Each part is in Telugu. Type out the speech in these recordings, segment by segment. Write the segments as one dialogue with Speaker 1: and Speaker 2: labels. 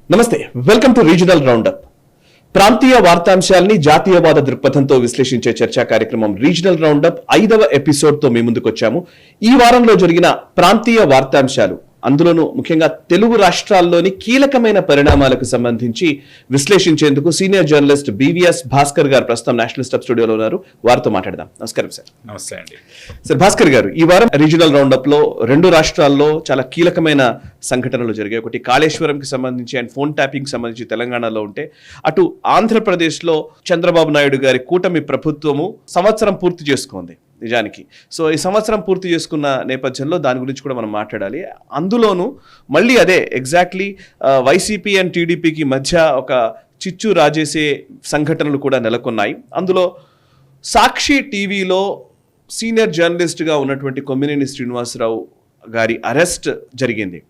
Speaker 1: నమస్తే, వెల్కమ్ టు రీజనల్ రౌండప్. ప్రాంతీయ వార్తాంశాలని జాతీయవాద దృక్పథంతో విశ్లేషించే చర్చా కార్యక్రమం రీజనల్ రౌండప్ 5వ ఎపిసోడ్తో మీ ముందుకు వచ్చాము. ఈ వారంలో జరిగిన ప్రాంతీయ వార్తాంశాలు, అందులోనూ ముఖ్యంగా తెలుగు రాష్ట్రాల్లోని కీలకమైన పరిణామాలకు సంబంధించి విశ్లేషించేందుకు సీనియర్ జర్నలిస్ట్ బీవీఎస్ భాస్కర్ గారు ప్రస్తుతం నేషనల్ స్టెప్ స్టూడియోలో ఉన్నారు. వారితో మాట్లాడదాం. నమస్కారం సార్.
Speaker 2: నమస్తే అండి.
Speaker 1: సార్ భాస్కర్ గారు, ఈ వారం రీజనల్ రౌండప్ లో 2 రాష్ట్రాల్లో చాలా కీలకమైన సంఘటనలు జరిగాయి. ఒకటి కాళేశ్వరంకి సంబంధించి అండ్ ఫోన్ ట్యాపింగ్ సంబంధించి తెలంగాణలో ఉంటే, అటు ఆంధ్రప్రదేశ్లో చంద్రబాబు నాయుడు గారి కూటమి ప్రభుత్వము సంవత్సరం పూర్తి చేసుకుంది నిజానికి. సో ఈ సంవత్సరం పూర్తి చేసుకున్న నేపథ్యంలో దాని గురించి కూడా మనం మాట్లాడాలి. అందులోనూ మళ్ళీ అదే ఎగ్జాక్ట్లీ వైసీపీ అండ్ టీడీపీకి మధ్య ఒక చిచ్చు రాజేసే సంఘటనలు కూడా నెలకొన్నాయి. అందులో సాక్షి టీవీలో సీనియర్ జర్నలిస్ట్గా ఉన్నటువంటి కొమ్మినేని శ్రీనివాసరావు గారి అరెస్ట్ జరిగింది.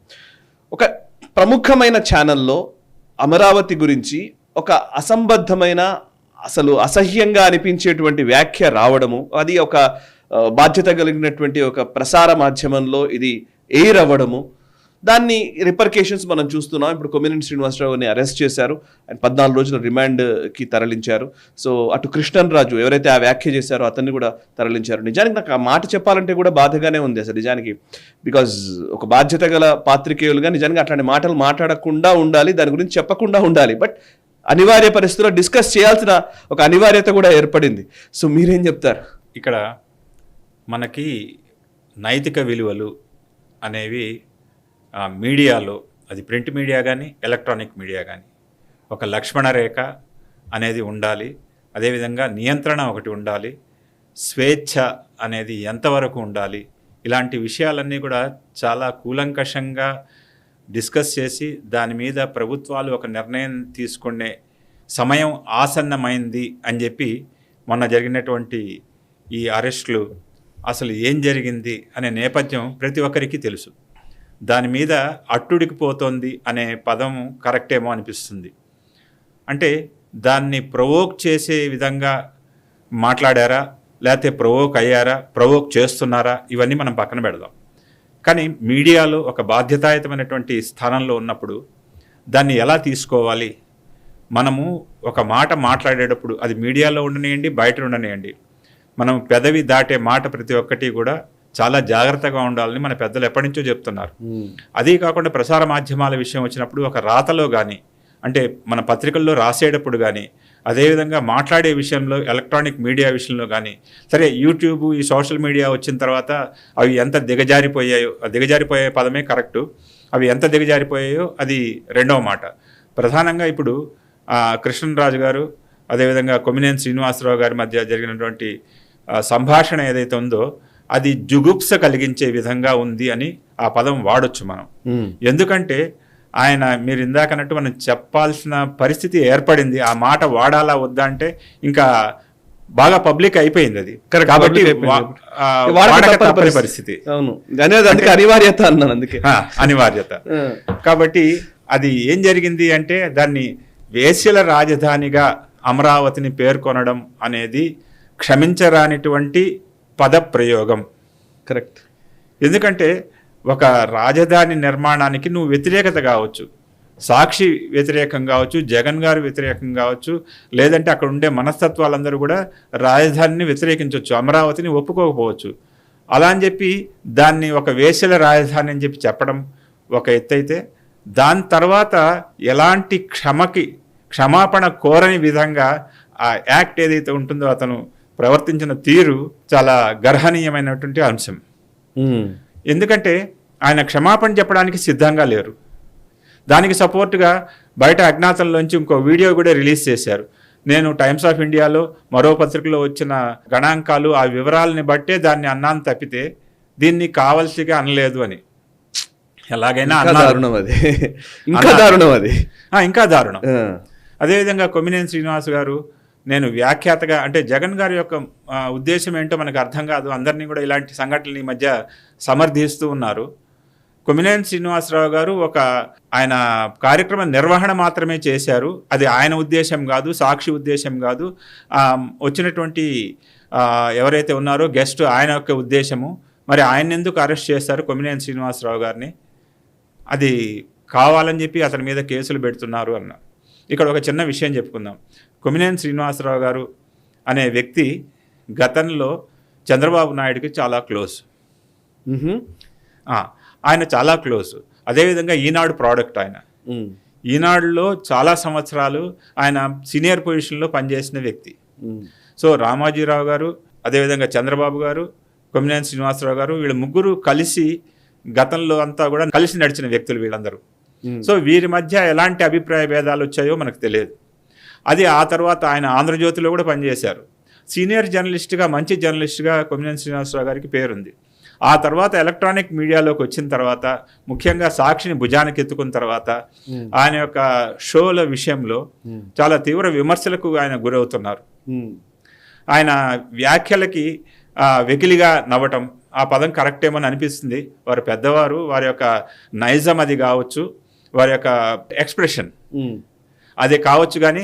Speaker 1: ఒక ప్రముఖమైన ఛానల్లో అమరావతి గురించి ఒక అసంబద్ధమైన, అసలు అసహ్యంగా అనిపించేటువంటి వ్యాఖ్య రావడము, అది ఒక బాధ్యత కలిగినటువంటి ఒక ప్రసార మాధ్యమంలో ఇది ఎయిర్ అవ్వడము, దాన్ని రిపర్కేషన్స్ మనం చూస్తున్నాం. ఇప్పుడు కొమ్మినేని శ్రీనివాసరావుని అరెస్ట్ చేశారు అండ్ 14 రోజుల రిమాండ్కి తరలించారు. సో అటు కృష్ణన్ రాజు ఎవరైతే ఆ వ్యాఖ్య చేశారో అతన్ని కూడా తరలించారు. నిజానికి నాకు ఆ మాట చెప్పాలంటే కూడా బాధగానే ఉంది అసలు నిజానికి. బికాజ్ ఒక బాధ్యత గల పాత్రికేయులుగా నిజానికి అట్లాంటి మాటలు మాట్లాడకుండా ఉండాలి, దాని గురించి చెప్పకుండా ఉండాలి. బట్ అనివార్య పరిస్థితుల్లో డిస్కస్ చేయాల్సిన ఒక అనివార్యత కూడా ఏర్పడింది. సో మీరేం చెప్తారు?
Speaker 2: ఇక్కడ మనకి నైతిక విలువలు అనేవి మీడియాలో, అది ప్రింట్ మీడియా కానీ ఎలక్ట్రానిక్ మీడియా కానీ, ఒక లక్ష్మణ రేఖ అనేది ఉండాలి. అదేవిధంగా నియంత్రణ ఒకటి ఉండాలి. స్వేచ్ఛ అనేది ఎంతవరకు ఉండాలి, ఇలాంటి విషయాలన్నీ కూడా చాలా కూలంకషంగా డిస్కస్ చేసి దాని మీద ప్రభుత్వాలు ఒక నిర్ణయం తీసుకునే సమయం ఆసన్నమైంది అని చెప్పి మొన్న జరిగినటువంటి ఈ అరెస్టులు, అసలు ఏం జరిగింది అనే నేపథ్యం ప్రతి ఒక్కరికి తెలుసు. దాని మీద అట్టుడికి పోతోంది అనే పదం కరెక్టేమో అనిపిస్తుంది. అంటే దాన్ని ప్రొవోక్ చేసే విధంగా మాట్లాడారా, లేకపోతే ప్రొవోక్ అయ్యారా, ప్రొవోక్ చేస్తున్నారా, ఇవన్నీ మనం పక్కన పెడదాం. కానీ మీడియాలో ఒక బాధ్యతాయుతమైనటువంటి స్థానంలో ఉన్నప్పుడు దాన్ని ఎలా తీసుకోవాలి, మనము ఒక మాట మాట్లాడేటప్పుడు అది మీడియాలో ఉండనియండి, బయట ఉండనియండి, మనం పెదవి దాటే మాట ప్రతి ఒక్కటి కూడా చాలా జాగ్రత్తగా ఉండాలని మన పెద్దలు ఎప్పటి నుంచో చెప్తున్నారు. అదే కాకుండా ప్రసార మాధ్యమాల విషయం వచ్చినప్పుడు ఒక రాతలో కానీ, అంటే మన పత్రికల్లో రాసేటప్పుడు కానీ, అదేవిధంగా మాట్లాడే విషయంలో ఎలక్ట్రానిక్ మీడియా విషయంలో కానీ, సరే యూట్యూబ్ ఈ సోషల్ మీడియా వచ్చిన తర్వాత అవి ఎంత దిగజారిపోయాయో, దిగజారిపోయే పదమే కరెక్టు, అవి ఎంత దిగజారిపోయాయో అది రెండవ మాట. ప్రధానంగా ఇప్పుడు కృష్ణరాజు గారు అదేవిధంగా కొమ్మినేని శ్రీనివాసరావు గారి మధ్య జరిగినటువంటి సంభాషణ ఏదైతే ఉందో అది జుగుప్స కలిగించే విధంగా ఉంది అని ఆ పదం వాడొచ్చు మనం. ఎందుకంటే ఆయన, మీరు ఇందాకన్నట్టు మనం చెప్పాల్సిన పరిస్థితి ఏర్పడింది. ఆ మాట వాడాలా వద్దా అంటే ఇంకా బాగా పబ్లిక్ అయిపోయింది అది. కాబట్టి పరిస్థితి
Speaker 1: అనివార్యత అన్నాను, అందుకే
Speaker 2: అనివార్యత. కాబట్టి అది ఏం జరిగింది అంటే దాన్ని వేశ్యల రాజధానిగా అమరావతిని పేర్కొనడం అనేది క్షమించరానిటువంటి పదప్రయోగం.
Speaker 1: కరెక్ట్.
Speaker 2: ఎందుకంటే ఒక రాజధాని నిర్మాణానికి నువ్వు వ్యతిరేకత కావచ్చు, సాక్షి వ్యతిరేకం కావచ్చు, జగన్ గారు వ్యతిరేకం కావచ్చు, లేదంటే అక్కడ ఉండే మనస్తత్వాలందరూ కూడా రాజధానిని వ్యతిరేకించవచ్చు, అమరావతిని ఒప్పుకోకపోవచ్చు. అలా అని చెప్పి దాన్ని ఒక వేశ్యల రాజధాని అని చెప్పి చెప్పడం ఒక ఎత్తైతే, దాని తర్వాత ఎలాంటి క్షమాపణ కోరని విధంగా ఆ యాక్ట్ ఏదైతే ఉంటుందో అతను ప్రవర్తించిన తీరు చాలా గర్హనీయమైనటువంటి అంశం. ఎందుకంటే ఆయన క్షమాపణ చెప్పడానికి సిద్ధంగా లేరు. దానికి సపోర్టుగా బయట అజ్ఞాతంలోంచి ఇంకో వీడియో కూడా రిలీజ్ చేశారు. నేను టైమ్స్ ఆఫ్ ఇండియాలో మరో పత్రికలో వచ్చిన గణాంకాలు, ఆ వివరాలని బట్టే దాన్ని అన్నాను తప్పితే దీన్ని కావలసిగా అనలేదు అని. ఎలాగైనా ఇంకా దారుణం. అదేవిధంగా కొమ్మినేని శ్రీనివాస్ గారు, నేను వ్యాఖ్యాతగా, అంటే జగన్ గారి యొక్క ఉద్దేశం ఏంటో మనకు అర్థం కాదు, అందరినీ కూడా ఇలాంటి సంఘటనలు ఈ మధ్య సమర్థిస్తూ ఉన్నారు. కొమ్మినేని శ్రీనివాసరావు గారు ఆయన కార్యక్రమ నిర్వహణ మాత్రమే చేశారు. అది ఆయన ఉద్దేశం కాదు, సాక్షి ఉద్దేశం కాదు, వచ్చినటువంటి ఎవరైతే ఉన్నారో గెస్ట్ ఆయన యొక్క ఉద్దేశము. మరి ఆయన ఎందుకు అరెస్ట్ చేశారు కొమ్మినేని శ్రీనివాసరావు గారిని? అది కావాలని చెప్పి అతని మీద కేసులు పెడుతున్నారు అన్నారు. ఇక్కడ ఒక చిన్న విషయం చెప్పుకుందాం. కొమ్మినేని శ్రీనివాసరావు గారు అనే వ్యక్తి గతంలో చంద్రబాబు నాయుడుకి చాలా క్లోజ్. ఆయన చాలా క్లోజ్. అదేవిధంగా ఈనాడు ప్రోడక్ట్ ఆయన. ఈనాడులో చాలా సంవత్సరాలు ఆయన సీనియర్ పొజిషన్లో పనిచేసిన వ్యక్తి. సో రామాజీరావు గారు, అదేవిధంగా చంద్రబాబు గారు, కొమ్మినేని శ్రీనివాసరావు గారు, వీళ్ళ ముగ్గురు కలిసి గతంలో అంతా కూడా కలిసి నడిచిన వ్యక్తులు వీళ్ళందరూ. సో వీరి మధ్య ఎలాంటి అభిప్రాయ భేదాలు వచ్చాయో మనకు తెలియదు. అది ఆ తర్వాత ఆయన ఆంధ్రజ్యోతిలో కూడా పనిచేశారు. సీనియర్ జర్నలిస్ట్గా, మంచి జర్నలిస్ట్గా కొమ్మినేని శ్రీనివాసరావు గారికి పేరుంది. ఆ తర్వాత ఎలక్ట్రానిక్ మీడియాలోకి వచ్చిన తర్వాత, ముఖ్యంగా సాక్షిని భుజానికి ఎత్తుకున్న తర్వాత ఆయన యొక్క షోల విషయంలో చాలా తీవ్ర విమర్శలకు ఆయన గురవుతున్నారు. ఆయన వ్యాఖ్యలకి వెకిలిగా నవ్వటం, ఆ పదం కరెక్ట్ ఏమని అనిపిస్తుంది. వారు పెద్దవారు, వారి యొక్క నైజం అది కావచ్చు, వారి యొక్క ఎక్స్ప్రెషన్ అది కావచ్చు, కానీ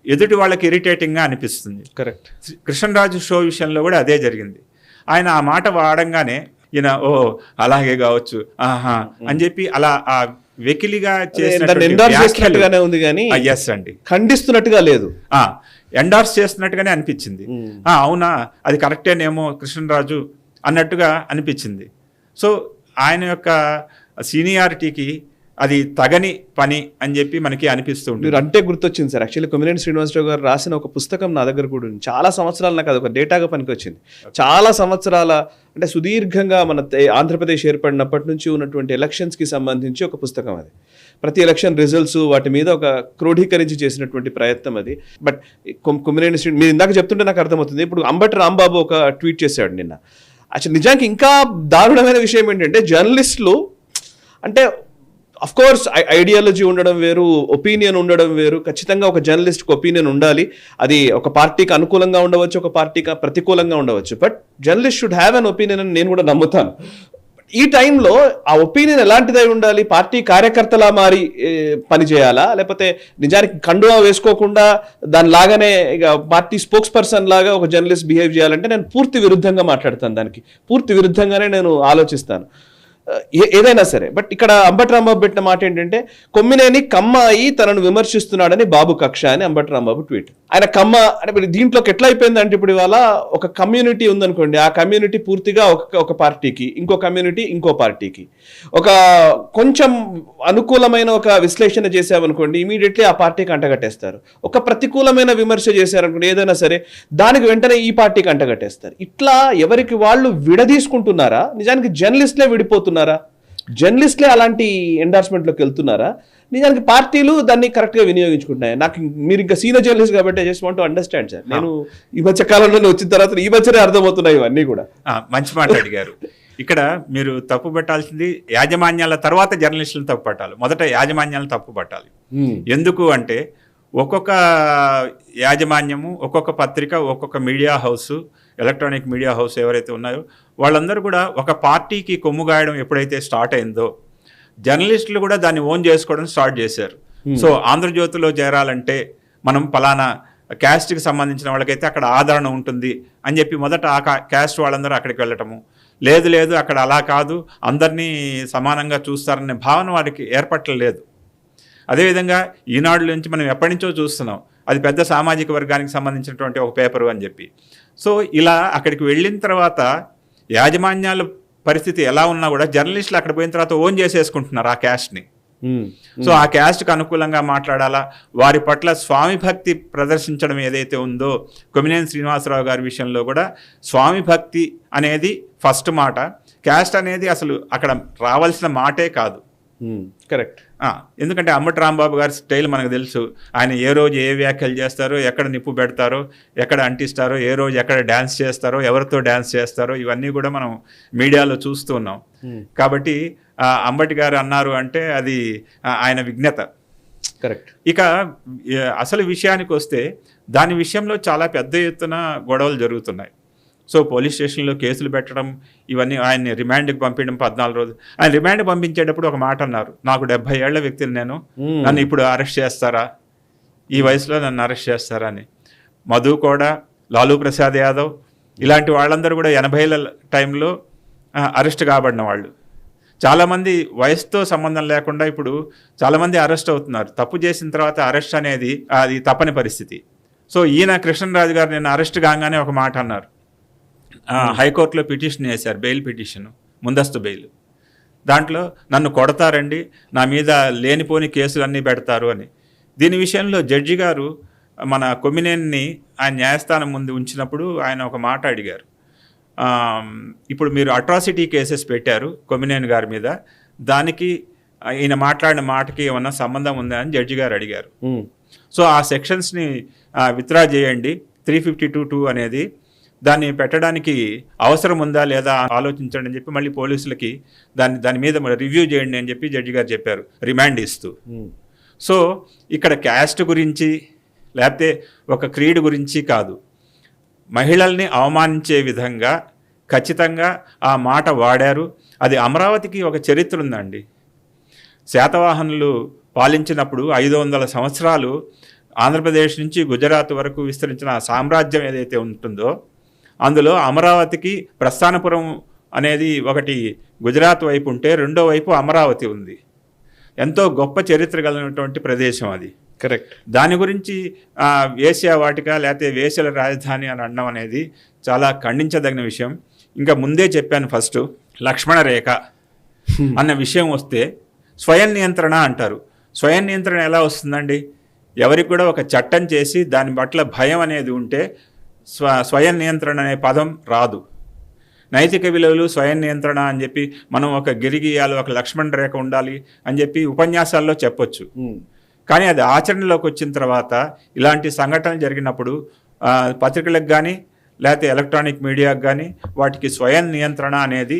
Speaker 2: ఎదుటి వాళ్ళకి ఇరిటేటింగ్గా అనిపిస్తుంది.
Speaker 1: కరెక్ట్.
Speaker 2: కృష్ణరాజు షో విషయంలో కూడా అదే జరిగింది. ఆయన ఆ మాట వాడంగానే ఈయన ఓ అలాగే కావచ్చు ఆహా అని చెప్పి అలా ఆ వెకిలిగా
Speaker 1: చేసినట్టుగానే ఉంది కానీ
Speaker 2: ఎస్ అండి,
Speaker 1: ఖండిస్తున్నట్టుగా లేదు,
Speaker 2: ఎండార్స్ చేస్తున్నట్టుగానే అనిపించింది. అవునా, అది కరెక్టేనేమో కృష్ణరాజు అన్నట్టుగా అనిపించింది. సో ఆయన యొక్క సీనియారిటీకి అది తగని పని అని చెప్పి మనకి అనిపిస్తూ ఉంటుంది.
Speaker 1: మీరు అంటే గుర్తొచ్చింది సార్. యాక్చువల్లీ కొమ్మినేని శ్రీనివాసరావు గారు రాసిన ఒక పుస్తకం నా దగ్గర కూడా ఉంది. చాలా సంవత్సరాలు నాకు అది ఒక డేటాగా పనికొచ్చింది. చాలా సంవత్సరాల అంటే సుదీర్ఘంగా మన ఆంధ్రప్రదేశ్ ఏర్పడినప్పటి నుంచి ఉన్నటువంటి ఎలక్షన్స్కి సంబంధించి ఒక పుస్తకం అది. ప్రతి ఎలక్షన్ రిజల్ట్స్ వాటి మీద ఒక క్రోఢీకరించి చేసినటువంటి ప్రయత్నం అది. బట్ కొమ్మినేని శ్రీ మీరు ఇందాక చెప్తుంటే నాకు అర్థమవుతుంది. ఇప్పుడు అంబటి రాంబాబు ఒక ట్వీట్ చేశాడు నిన్న. యాక్చువల్ నిజానికి ఇంకా దారుణమైన విషయం ఏంటంటే, జర్నలిస్టులు అంటే అఫ్ కోర్స్ ఐడియాలజీ ఉండడం వేరు, ఒపీనియన్ ఉండడం వేరు. ఖచ్చితంగా ఒక జర్నలిస్ట్కి ఒపీనియన్ ఉండాలి. అది ఒక పార్టీకి అనుకూలంగా ఉండవచ్చు, ఒక పార్టీకి ప్రతికూలంగా ఉండవచ్చు. But journalist should have an opinion అని నేను కూడా నమ్ముతాను. ఈ టైంలో ఆ ఒపీనియన్ ఎలాంటిదై ఉండాలి? పార్టీ కార్యకర్తలా మారి పనిచేయాలా, లేకపోతే నిజానికి కండువా వేసుకోకుండా దాని లాగానే ఇక పార్టీ స్పోక్స్ పర్సన్ లాగా ఒక జర్నలిస్ట్ బిహేవ్ చేయాలంటే నేను పూర్తి విరుద్ధంగా మాట్లాడతాను. దానికి పూర్తి విరుద్ధంగానే నేను ఆలోచిస్తాను ఏదైనా సరే. బట్ ఇక్కడ అంబటి రాంబాబు పెట్టిన మాట ఏంటంటే, కొమ్మినేని కమ్మ అయి తనను విమర్శిస్తున్నాడని బాబు కక్ష అని అంబటి రాంబాబు ట్వీట్. ఆయన కమ్మ అంటే దీంట్లోకి ఎట్లా అయిపోయింది అంటే, ఇప్పుడు ఇవాళ ఒక కమ్యూనిటీ ఉందనుకోండి, ఆ కమ్యూనిటీ పూర్తిగా ఒక పార్టీకి, ఇంకో కమ్యూనిటీ ఇంకో పార్టీకి. ఒక కొంచెం అనుకూలమైన ఒక విశ్లేషణ చేసామనుకోండి, ఇమీడియట్లీ ఆ పార్టీకి అంటగట్టేస్తారు. ఒక ప్రతికూలమైన విమర్శ చేశారనుకోండి ఏదైనా సరే, దానికి వెంటనే ఈ పార్టీకి అంటగట్టేస్తారు. ఇట్లా ఎవరికి వాళ్ళు విడదీసుకుంటున్నారా? నిజానికి జర్నలిస్ట్లే విడిపోతున్నారు, జర్నలిస్ట్లే అలాంటి ఎండార్స్మెంట్లోకి వెళ్తున్నారా? నిజానికి పార్టీలు దాన్ని కరెక్ట్గా వినియోగించుకుంటున్నాయి. నాకు మీరు ఇంకా సీనియర్ జర్నలిస్ట్ కాబట్టి I just want to understand sir. నేను ఈ మధ్య కాలంలో వచ్చిన తర్వాత ఈ మధ్యనే అర్థమవుతున్నాయి ఇవన్నీ కూడా.
Speaker 2: మంచి మాట అడిగారు. ఇక్కడ మీరు తప్పు పట్టాల్సింది యాజమాన్యాల తర్వాత జర్నలిస్టులను తప్పు పట్టాలి. మొదట యాజమాన్యాలను తప్పు పట్టాలి. ఎందుకు అంటే, ఒక్కొక్క యాజమాన్యము, ఒక్కొక్క పత్రిక, ఒక్కొక్క media house, electronic media house ఎవరైతే ఉన్నాయో వాళ్ళందరూ కూడా ఒక పార్టీకి కొమ్ముగాయడం ఎప్పుడైతే స్టార్ట్ అయిందో, జర్నలిస్టులు కూడా దాన్ని ఓన్ చేసుకోవడం స్టార్ట్ చేశారు. సో ఆంధ్రజ్యోతిలో చేరాలంటే మనం పలానా క్యాస్ట్కి సంబంధించిన వాళ్ళకైతే అక్కడ ఆదరణ ఉంటుంది అని చెప్పి మొదట ఆ క్యాస్ట్ వాళ్ళందరూ అక్కడికి వెళ్ళటము. లేదు అక్కడ అలా కాదు, అందరినీ సమానంగా చూస్తారనే భావన వారికి ఏర్పట్టలేదు. అదేవిధంగా ఈనాడు నుంచి మనం ఎప్పటి నుంచో చూస్తున్నాం, అది పెద్ద సామాజిక వర్గానికి సంబంధించినటువంటి ఒక పేపరు అని చెప్పి. సో ఇలా అక్కడికి వెళ్ళిన తర్వాత యాజమాన్యాల పరిస్థితి ఎలా ఉన్నా కూడా జర్నలిస్టులు అక్కడ పోయిన తర్వాత ఓన్ చేసేసుకుంటున్నారు ఆ క్యాస్ట్ని. సో ఆ క్యాస్ట్కి అనుకూలంగా మాట్లాడాలా, వారి పట్ల స్వామి భక్తి ప్రదర్శించడం ఏదైతే ఉందో, కొమ్మినేని శ్రీనివాసరావు గారి విషయంలో కూడా స్వామి భక్తి అనేది ఫస్ట్ మాట. క్యాస్ట్ అనేది అసలు అక్కడ రావాల్సిన మాటే కాదు.
Speaker 1: కరెక్ట్.
Speaker 2: ఎందుకంటే అంబటి రాంబాబు గారి స్టైల్ మనకు తెలుసు. ఆయన ఏ రోజు ఏ వ్యాఖ్యలు చేస్తారో, ఎక్కడ నిప్పు పెడతారో, ఎక్కడ అంటిస్తారో, ఏ రోజు ఎక్కడ డ్యాన్స్ చేస్తారో, ఎవరితో డ్యాన్స్ చేస్తారో, ఇవన్నీ కూడా మనం మీడియాలో చూస్తూ ఉన్నాం. కాబట్టి అంబటి గారు అన్నారు అంటే అది ఆయన విజ్ఞత.
Speaker 1: కరెక్ట్.
Speaker 2: ఇక అసలు విషయానికి వస్తే, దాని విషయంలో చాలా పెద్ద ఎత్తున గొడవలు జరుగుతున్నాయి. సో పోలీస్ స్టేషన్లో కేసులు పెట్టడం, ఇవన్నీ ఆయన్ని రిమాండ్కి పంపించడం 14 రోజులు. ఆయన రిమాండ్ పంపించేటప్పుడు ఒక మాట అన్నారు, నాకు 70 ఏళ్ల వ్యక్తిని నేను, నన్ను ఇప్పుడు అరెస్ట్ చేస్తారా, ఈ వయసులో నన్ను అరెస్ట్ చేస్తారా అని. మధు కూడా, లాలూ ప్రసాద్ యాదవ్ ఇలాంటి వాళ్ళందరూ కూడా 80ల టైంలో అరెస్ట్ కాబడిన వాళ్ళు. చాలామంది వయసుతో సంబంధం లేకుండా ఇప్పుడు చాలామంది అరెస్ట్ అవుతున్నారు. తప్పు చేసిన తర్వాత అరెస్ట్ అనేది అది తప్పని పరిస్థితి. సో ఈయన కృష్ణరాజు గారు నిన్న అరెస్ట్ కాగానే ఒక మాట అన్నారు. హైకోర్టులో పిటిషన్ వేశారు, బెయిల్ పిటిషన్, ముందస్తు బెయిల్. దాంట్లో నన్ను కొడతారండి, నా మీద లేనిపోని కేసులు అన్నీ పెడతారు అని. దీని విషయంలో జడ్జి గారు మన కొమ్మినేనిని ఆయన న్యాయస్థానం ముందు ఉంచినప్పుడు ఆయన ఒక మాట అడిగారు. ఇప్పుడు మీరు అట్రాసిటీ కేసెస్ పెట్టారు కొమ్మినేని గారి మీద, దానికి ఈయన మాట్లాడిన మాటకి ఏమన్నా సంబంధం ఉందా అని జడ్జి గారు అడిగారు. సో ఆ సెక్షన్స్ని విత్డ్రా చేయండి, 352(2) అనేది, దాన్ని పెట్టడానికి అవసరం ఉందా లేదా ఆలోచించండి అని చెప్పి మళ్ళీ పోలీసులకి దాని మీద రివ్యూ చేయండి అని చెప్పి జడ్జి గారు చెప్పారు, రిమాండ్ ఇస్తూ. సో ఇక్కడ క్యాస్ట్ గురించి లేకపోతే ఒక క్రీడ్ గురించి కాదు, మహిళల్ని అవమానించే విధంగా ఖచ్చితంగా ఆ మాట వాడారు. అది అమరావతికి ఒక చరిత్ర ఉందండి. శాతవాహనులు పాలించినప్పుడు 500 సంవత్సరాలు ఆంధ్రప్రదేశ్ నుంచి గుజరాత్ వరకు విస్తరించిన ఆ సామ్రాజ్యం ఏదైతే ఉంటుందో అందులో అమరావతికి ప్రస్థానపురం అనేది ఒకటి గుజరాత్ వైపు ఉంటే రెండో వైపు అమరావతి ఉంది. ఎంతో గొప్ప చరిత్ర కలిగినటువంటి ప్రదేశం అది.
Speaker 1: కరెక్ట్.
Speaker 2: దాని గురించి వేశ్యావాటిక లేకపోతే వేశ్యల రాజధాని అని అనడం అనేది చాలా ఖండించదగిన విషయం. ఇంకా ముందే చెప్పాను, ఫస్ట్ లక్ష్మణ రేఖ అన్న విషయం వస్తే స్వయం నియంత్రణ అంటారు. స్వయం నియంత్రణ ఎలా వస్తుందండి? ఎవరికి కూడా ఒక చట్టం చేసి దాని పట్ల భయం అనేది ఉంటే స్వయం నియంత్రణ అనే పదం రాదు. నైతిక విలువలు, స్వయం నియంత్రణ అని చెప్పి మనం ఒక గిరిగీయాలి, ఒక లక్ష్మణ రేఖ ఉండాలి అని చెప్పి ఉపన్యాసాల్లో చెప్పొచ్చు. కానీ అది ఆచరణలోకి వచ్చిన తర్వాత ఇలాంటి సంఘటనలు జరిగినప్పుడు పత్రికలకు కానీ లేకపోతే ఎలక్ట్రానిక్ మీడియాకు కానీ వాటికి స్వయం నియంత్రణ అనేది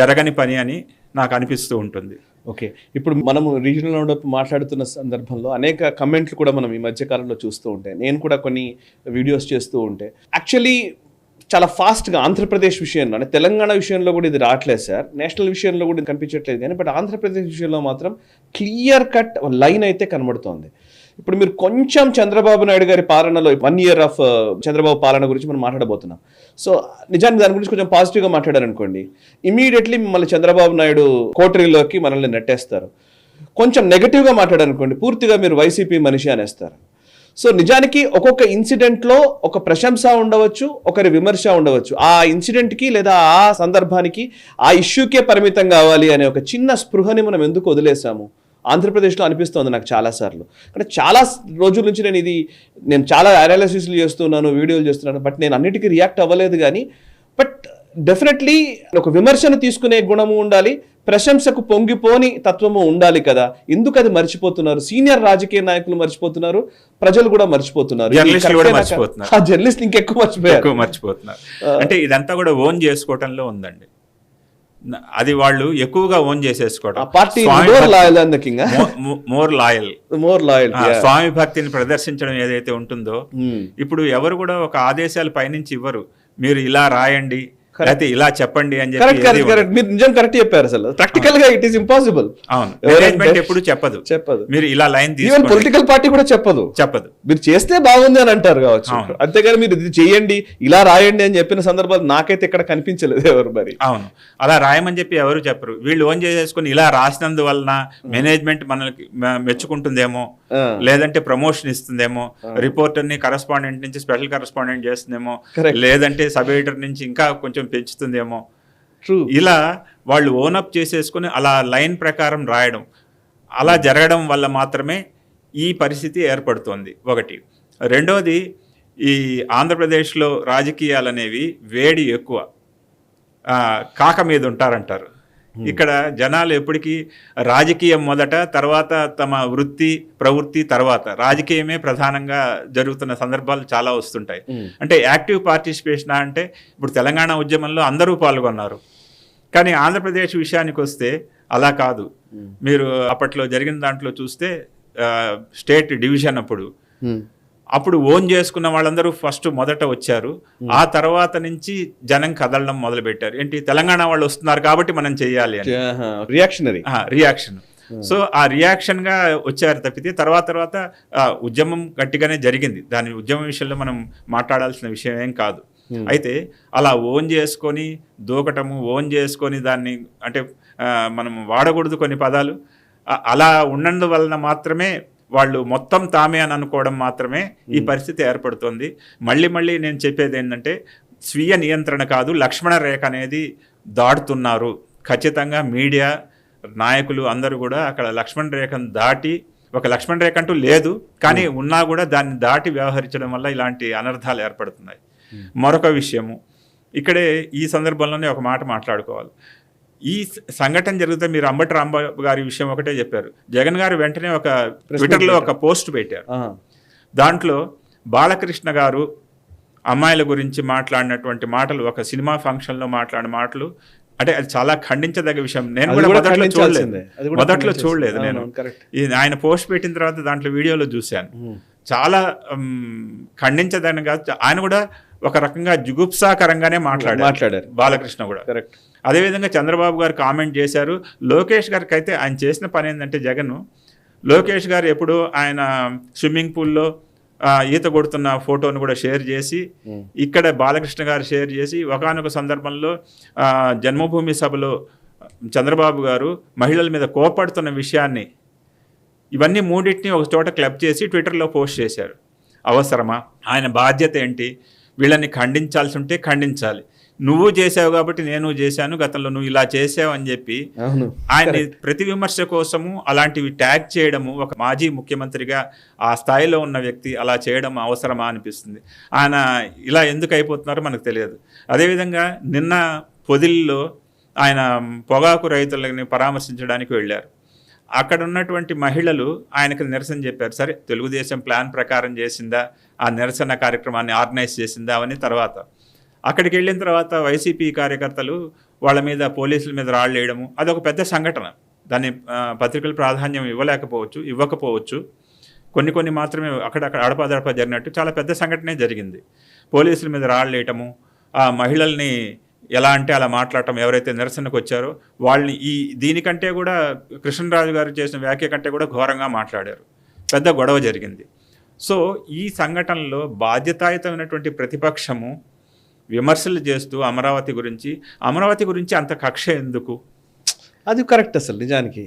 Speaker 2: జరగని పని అని నాకు అనిపిస్తూ ఉంటుంది.
Speaker 1: ఓకే, ఇప్పుడు మనము రీజనల్ రౌండప్ మాట్లాడుతున్న సందర్భంలో అనేక కమెంట్లు కూడా మనం ఈ మధ్య కాలంలో చూస్తూ ఉంటే, నేను కూడా కొన్ని వీడియోస్ చేస్తూ ఉంటే, యాక్చువల్లీ చాలా ఫాస్ట్గా ఆంధ్రప్రదేశ్ విషయంలో, అంటే తెలంగాణ విషయంలో కూడా ఇది రావట్లేదు సార్, నేషనల్ విషయంలో కూడా ఇది కనిపించట్లేదు కానీ, బట్ ఆంధ్రప్రదేశ్ విషయంలో మాత్రం క్లియర్ కట్ లైన్ అయితే కనబడుతోంది. ఇప్పుడు మీరు కొంచెం చంద్రబాబు నాయుడు గారి పాలనలో 1 year ఆఫ్ చంద్రబాబు పాలన గురించి మనం మాట్లాడబోతున్నాం. సో నిజానికి దాని గురించి కొంచెం పాజిటివ్గా మాట్లాడారనుకోండి, ఇమీడియట్లీ మిమ్మల్ని చంద్రబాబు నాయుడు కోటరీలోకి మనల్ని నెట్టేస్తారు. కొంచెం నెగటివ్గా మాట్లాడారనుకోండి, పూర్తిగా మీరు వైసీపీ మనిషి అనేస్తారు. సో నిజానికి ఒక్కొక్క ఇన్సిడెంట్లో ఒక ప్రశంస ఉండవచ్చు, ఒకరి విమర్శ ఉండవచ్చు. ఆ ఇన్సిడెంట్కి లేదా ఆ సందర్భానికి ఆ ఇష్యూకే పరిమితం కావాలి అనే ఒక చిన్న స్పృహని మనం ఎందుకు వదిలేసాము ఆంధ్రప్రదేశ్లో అనిపిస్తోంది నాకు చాలాసార్లు. అంటే చాలా రోజుల నుంచి నేను చాలా అనాలిసిస్లు చేస్తున్నాను, వీడియోలు చేస్తున్నాను, బట్ నేను అన్నిటికీ రియాక్ట్ అవ్వలేదు. కానీ బట్ డెఫినెట్లీ ఒక విమర్శను తీసుకునే గుణము ఉండాలి, ప్రశంసకు పొంగిపోని తత్వము ఉండాలి కదా. ఎందుకు అది మర్చిపోతున్నారు? సీనియర్ రాజకీయ నాయకులు మర్చిపోతున్నారు, ప్రజలు కూడా మర్చిపోతున్నారు, జర్నలిస్ట్ ఇంకెక్కువ
Speaker 2: మర్చిపోతున్నారు. అంటే ఇదంతా కూడా ఓన్ చేసుకోవటంలో ఉందండి. అది వాళ్ళు ఎక్కువగా ఓన్ చేసేసుకోవడం, మోర్ లాయల్ స్వామి భక్తిని ప్రదర్శించడం ఏదైతే ఉంటుందో, ఇప్పుడు ఎవరు కూడా ఒక ఆదేశాలు పైనుంచి ఇవ్వరు, మీరు ఇలా రాయండి లేకపోతే ఇలా చెప్పండి అని చెప్పి.
Speaker 1: మీరు నిజం కరెక్ట్ చెప్పారు. అసలు ప్రాక్టికల్ గా ఇట్ ఈస్ ఇంపాసిబుల్.
Speaker 2: అవును, మేనేజ్మెంట్ ఎప్పుడు చెప్పదు మీరు ఇలా లైన్ తీసుకోండి.
Speaker 1: పొలిటికల్ పార్టీ కూడా చెప్పదు. మీరు చేస్తే బాగుంది అని అంటారు కావచ్చు, అంతేగాని మీరు ఇది చేయండి ఇలా రాయండి అని చెప్పిన సందర్భాలు నాకైతే ఇక్కడ కనిపించలేదు ఎవరు. మరి
Speaker 2: అవును, అలా రాయమని చెప్పి ఎవరు చెప్పరు. వీళ్ళు ఓన్ చేసేసుకుని ఇలా రాసినందువలన మేనేజ్మెంట్ మనకి మెచ్చుకుంటుందేమో, లేదంటే ప్రమోషన్ ఇస్తుందేమో, రిపోర్టర్ ని కరెస్పాండెంట్ నుంచి స్పెషల్ కరెస్పాండెంట్ చేస్తుందేమో, లేదంటే సబ్ ఎడిటర్ నుంచి ఇంకా కొంచెం పెంచుతుందేమో. ఇలా వాళ్ళు ఓనప్ చేసేసుకుని అలా లైన్ ప్రకారం రాయడం, అలా జరగడం వల్ల మాత్రమే ఈ పరిస్థితి ఏర్పడుతోంది. ఒకటి. రెండోది, ఈ ఆంధ్రప్రదేశ్లో రాజకీయాలు అనేవి వేడి ఎక్కువ, కాక మీద ఉంటారంటారు. ఇక్కడ జనాలు ఎప్పటికీ రాజకీయం మొదట, తర్వాత తమ వృత్తి ప్రవృత్తి, తర్వాత రాజకీయమే ప్రధానంగా జరుగుతున్న సందర్భాలు చాలా వస్తుంటాయి. అంటే యాక్టివ్ పార్టిసిపేషన్ అంటే ఇప్పుడు తెలంగాణ ఉద్యమంలో అందరూ పాల్గొన్నారు, కానీ ఆంధ్రప్రదేశ్ విషయానికి వస్తే అలా కాదు. మీరు అప్పట్లో జరిగిన దాంట్లో చూస్తే స్టేట్ డివిజన్ అప్పుడు ఓన్ చేసుకున్న వాళ్ళందరూ ఫస్ట్ మొదట వచ్చారు, ఆ తర్వాత నుంచి జనం కదలడం మొదలు పెట్టారు. ఏంటి, తెలంగాణ వాళ్ళు వస్తున్నారు కాబట్టి మనం చెయ్యాలి అని రియాక్షన్. సో ఆ రియాక్షన్ గా వచ్చారు తప్పితే తర్వాత ఉద్యమం గట్టిగానే జరిగింది. దాని ఉద్యమం విషయంలో మనం మాట్లాడాల్సిన విషయం ఏం కాదు. అయితే అలా ఓన్ చేసుకొని దూకటము, ఓన్ చేసుకొని దాన్ని అంటే మనం వాడకూడదు కొన్ని పదాలు. అలా ఉన్నందువలన మాత్రమే వాళ్ళు మొత్తం తామే అని అనుకోవడం మాత్రమే ఈ పరిస్థితి ఏర్పడుతుంది. మళ్ళీ నేను చెప్పేది ఏంటంటే స్వీయ నియంత్రణ కాదు, లక్ష్మణ రేఖ అనేది దాటుతున్నారు. ఖచ్చితంగా మీడియా నాయకులు అందరూ కూడా అక్కడ లక్ష్మణ రేఖను దాటి, ఒక లక్ష్మణ రేఖ అంటూ లేదు కానీ ఉన్నా కూడా దాన్ని దాటి వ్యవహరించడం వల్ల ఇలాంటి అనర్థాలు ఏర్పడుతున్నాయి. మరొక విషయము ఇక్కడే ఈ సందర్భంలోనే ఒక మాట మాట్లాడుకోవాలి. ఈ సంఘటన జరిగితే మీరు అంబటి రాంబాబు గారి విషయం ఒకటే చెప్పారు. జగన్ గారు వెంటనే ఒక ట్విట్టర్లో ఒక పోస్ట్ పెట్టారు. దాంట్లో బాలకృష్ణ గారు అమ్మాయిల గురించి మాట్లాడినటువంటి మాటలు, ఒక సినిమా ఫంక్షన్లో మాట్లాడిన మాటలు, అంటే అది చాలా ఖండించదగ్గ విషయం. నేను కూడా మొదట్లో చూడలేదు నేను. ఆయన పోస్ట్ పెట్టిన తర్వాత దాంట్లో వీడియోలో చూశాను. చాలా ఖండించదని కాదు, ఆయన కూడా ఒక రకంగా జుగుప్సాకరంగానే మాట్లాడారు బాలకృష్ణ కూడా. అదేవిధంగా చంద్రబాబు గారు కామెంట్ చేశారు. లోకేష్ గారికి అయితే ఆయన చేసిన పని ఏంటంటే, జగన్ లోకేష్ గారు ఎప్పుడు ఆయన స్విమ్మింగ్ పూల్లో ఈత కొడుతున్న ఫోటోను కూడా షేర్ చేసి, ఇక్కడ బాలకృష్ణ గారు షేర్ చేసి, ఒకానొక సందర్భంలో జన్మభూమి సభలో చంద్రబాబు గారు మహిళల మీద కోపడుతున్న విషయాన్ని, ఇవన్నీ మూడింటిని ఒక చోట క్లబ్ చేసి ట్విట్టర్లో పోస్ట్ చేశారు. అవసరమా? ఆయన బాధ్యత ఏంటి? వీళ్ళని ఖండించాల్సి ఉంటే ఖండించాలి. నువ్వు చేసావు కాబట్టి నేను చేశాను, గతంలో నువ్వు ఇలా చేసావు అని చెప్పి ఆయన ప్రతి విమర్శ కోసము అలాంటివి ట్యాగ్ చేయడము, ఒక మాజీ ముఖ్యమంత్రిగా ఆ స్థాయిలో ఉన్న వ్యక్తి అలా చేయడం అవసరమా అనిపిస్తుంది. ఆయన ఇలా ఎందుకు అయిపోతున్నారో మనకు తెలియదు. అదేవిధంగా నిన్న పొదిల్లో ఆయన పొగాకు రైతులని పరామర్శించడానికి వెళ్ళారు. అక్కడ ఉన్నటువంటి మహిళలు ఆయనకు నిరసన చెప్పారు. సరే, తెలుగుదేశం ప్లాన్ ప్రకారం చేసిందా, ఆ నిరసన కార్యక్రమాన్ని ఆర్గనైజ్ చేసిందా అవన్నీ తర్వాత. అక్కడికి వెళ్ళిన తర్వాత వైసీపీ కార్యకర్తలు వాళ్ళ మీద, పోలీసుల మీద రాళ్ళు వేయడము, అదొక పెద్ద సంఘటన. దాన్ని పత్రికలు ప్రాధాన్యం ఇవ్వకపోవచ్చు. కొన్ని మాత్రమే అక్కడక్కడ అడపాదడపా జరిగినట్టు చాలా పెద్ద సంఘటనే జరిగింది. పోలీసుల మీద రాళ్ళు వేయటము, ఆ మహిళల్ని ఎలా అంటే అలా మాట్లాడటం, ఎవరైతే నిరసనకు వచ్చారో వాళ్ళని దీనికంటే కూడా కృష్ణరాజు గారు చేసిన వ్యాఖ్య కంటే కూడా ఘోరంగా మాట్లాడారు. పెద్ద గొడవ జరిగింది. సో ఈ సంఘటనలో బాధ్యతాయుతమైనటువంటి ప్రతిపక్షము విమర్శలు చేస్తూ అమరావతి గురించి అంత కక్ష ఎందుకు?
Speaker 1: అది కరెక్ట్. అసలు నిజానికి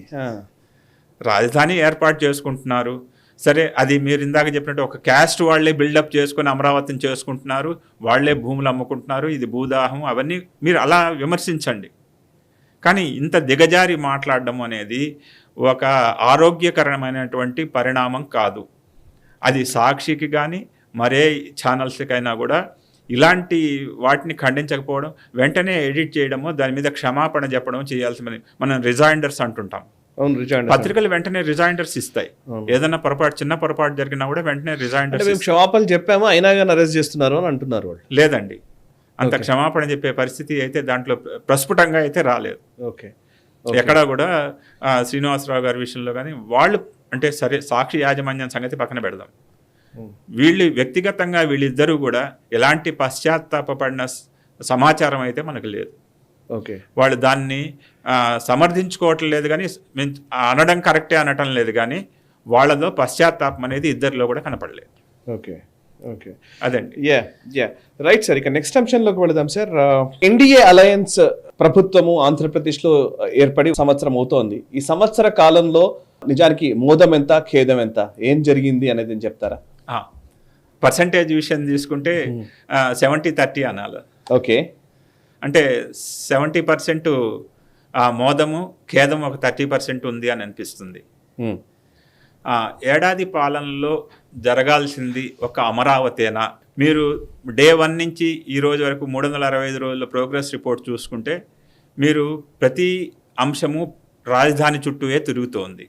Speaker 2: రాజధాని ఏర్పాటు చేసుకుంటున్నారు. సరే, అది మీరు ఇందాక చెప్పినట్టు ఒక క్యాస్ట్ వాళ్లే బిల్డప్ చేసుకుని అమరావతిని చేసుకుంటున్నారు, వాళ్లే భూములు అమ్ముకుంటున్నారు, ఇది భూదాహం, అవన్నీ మీరు అలా విమర్శించండి. కానీ ఇంత దిగజారి మాట్లాడడం అనేది ఒక ఆరోగ్యకరమైనటువంటి పరిణామం కాదు. అది సాక్షికి కానీ మరే ఛానల్స్కైనా కూడా ఇలాంటి వాటిని ఖండించకపోవడం, వెంటనే ఎడిట్ చేయడము, దాని మీద క్షమాపణ చెప్పడం చేయాల్సి మనం రిజైండర్స్ అంటుంటాం. పత్రికలు వెంటనే రిజైండర్స్ ఇస్తాయి. ఏదైనా చిన్న పొరపాటు జరిగినా కూడా వెంటనే రిజైండర్స్.
Speaker 1: క్షమాపణ చెప్పామో అయినా కానీ అరెస్ట్ చేస్తున్నారు అని అంటున్నారు.
Speaker 2: లేదండి, అంత క్షమాపణ చెప్పే పరిస్థితి అయితే దాంట్లో ప్రస్ఫుటంగా అయితే రాలేదు. ఎక్కడా కూడా శ్రీనివాసరావు గారి విషయంలో కానీ వాళ్ళు అంటే సరే, సాక్షి యాజమాన్యం సంగతి పక్కన పెడదాం. వీళ్ళు వ్యక్తిగతంగా వీళ్ళిద్దరూ కూడా ఎలాంటి పశ్చాత్తాపడిన సమాచారం అయితే మనకు లేదు. వాళ్ళు దాన్ని సమర్థించుకోవటం లేదు, కానీ అనడం కరెక్టే అనటం లేదు, కానీ వాళ్ళలో పశ్చాత్తాపం అనేది ఇద్దరిలో కూడా కనపడలేదు. అదండి.
Speaker 1: రైట్ సార్, ఇక నెక్స్ట్ అంశంలోకి వెళదాం సార్. ఎన్డీఏ అలయన్స్ ప్రభుత్వము ఆంధ్రప్రదేశ్లో ఏర్పడి సంవత్సరం అవుతోంది. ఈ సంవత్సర కాలంలో నిజానికి మోదం ఎంత, ఖేదం ఎంత, ఏం జరిగింది అనేది చెప్తారా?
Speaker 2: పర్సంటేజ్ విషయం తీసుకుంటే 70-30 అనాలి. అంటే 70% మోదము, ఖేదం ఒక 30% ఉంది అని అనిపిస్తుంది. ఏడాది పాలనలో జరగాల్సింది ఒక అమరావతేనా? మీరు డే 1 నుంచి ఈ రోజు వరకు 365 రోజుల ప్రోగ్రెస్ రిపోర్ట్ చూసుకుంటే మీరు ప్రతి అంశము రాజధాని చుట్టూయే తిరుగుతోంది.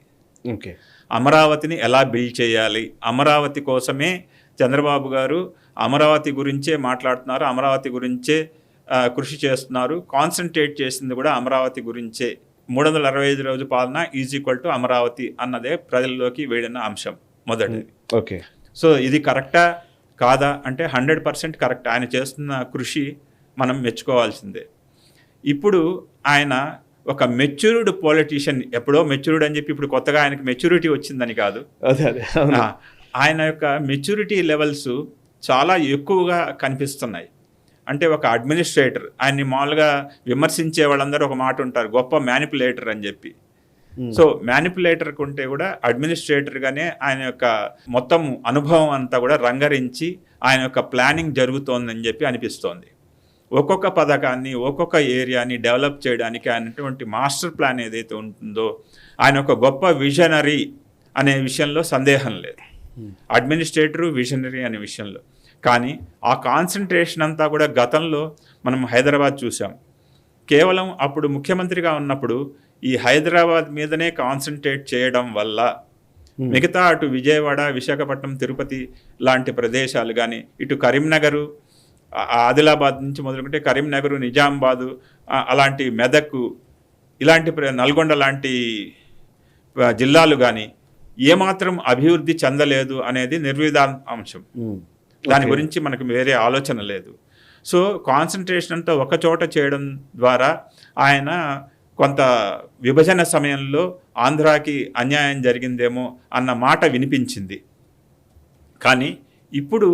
Speaker 2: అమరావతిని ఎలా బిల్డ్ చేయాలి, అమరావతి కోసమే చంద్రబాబు గారు అమరావతి గురించే మాట్లాడుతున్నారు, అమరావతి గురించే కృషి చేస్తున్నారు. కాన్సన్ట్రేట్ చేసింది కూడా అమరావతి గురించే. 365 రోజు పాలన = అమరావతి అన్నదే ప్రజల్లోకి వెళ్ళిన అంశం మొదటిది. సో ఇది కరెక్టా కాదా అంటే 100% కరెక్ట్. ఆయన చేస్తున్న కృషి మనం మెచ్చుకోవాల్సిందే. ఇప్పుడు ఆయన ఒక మెచ్యూర్డ్ పొలిటీషియన్, ఎప్పుడో మెచ్యూర్డ్ అని చెప్పి ఇప్పుడు కొత్తగా ఆయనకి మెచ్యూరిటీ వచ్చిందని కాదు. ఆయన యొక్క మెచ్యూరిటీ లెవెల్స్ చాలా ఎక్కువగా కనిపిస్తున్నాయి. అంటే ఒక అడ్మినిస్ట్రేటర్, ఆయన్ని మామూలుగా విమర్శించే వాళ్ళందరూ ఒక మాట ఉంటారు, గొప్ప మ్యానిపులేటర్ అని చెప్పి. సో మ్యానిపులేటర్ ఉంటే కూడా అడ్మినిస్ట్రేటర్గానే ఆయన యొక్క మొత్తం అనుభవం అంతా కూడా రంగరించి ఆయన యొక్క ప్లానింగ్ జరుగుతోందని చెప్పి అనిపిస్తోంది. ఒక్కొక్క పథకాన్ని ఒక్కొక్క ఏరియాని డెవలప్ చేయడానికి ఆయనటువంటి మాస్టర్ ప్లాన్ ఏదైతే ఉంటుందో ఆయన ఒక గొప్ప విజనరీ అనే విషయంలో సందేహం లేదు. అడ్మినిస్ట్రేటరు విజనరీ అనే విషయంలో. కానీ ఆ కాన్సన్ట్రేషన్ అంతా కూడా గతంలో మనం హైదరాబాద్ చూసాం. కేవలం అప్పుడు ముఖ్యమంత్రిగా ఉన్నప్పుడు ఈ హైదరాబాద్ మీదనే కాన్సన్ట్రేట్ చేయడం వల్ల మిగతా అటు విజయవాడ, విశాఖపట్నం, తిరుపతి లాంటి ప్రదేశాలు కానీ, ఇటు కరీంనగరు, ఆదిలాబాద్ నుంచి మొదలుకుంటే కరీంనగరు, నిజామాబాదు, అలాంటి మెదక్, ఇలాంటి నల్గొండ లాంటి జిల్లాలు కానీ ఏమాత్రం అభివృద్ధి చెందలేదు అనేది నిర్వివాదాంశం. దాని గురించి మనకు వేరే ఆలోచన లేదు. సో కాన్సన్ట్రేషన్ అంతా ఒక చోట చేయడం ద్వారా ఆయన కొంత విభజన సమయంలో ఆంధ్రాకి అన్యాయం జరిగిందేమో అన్న మాట వినిపించింది. కానీ ఇప్పుడు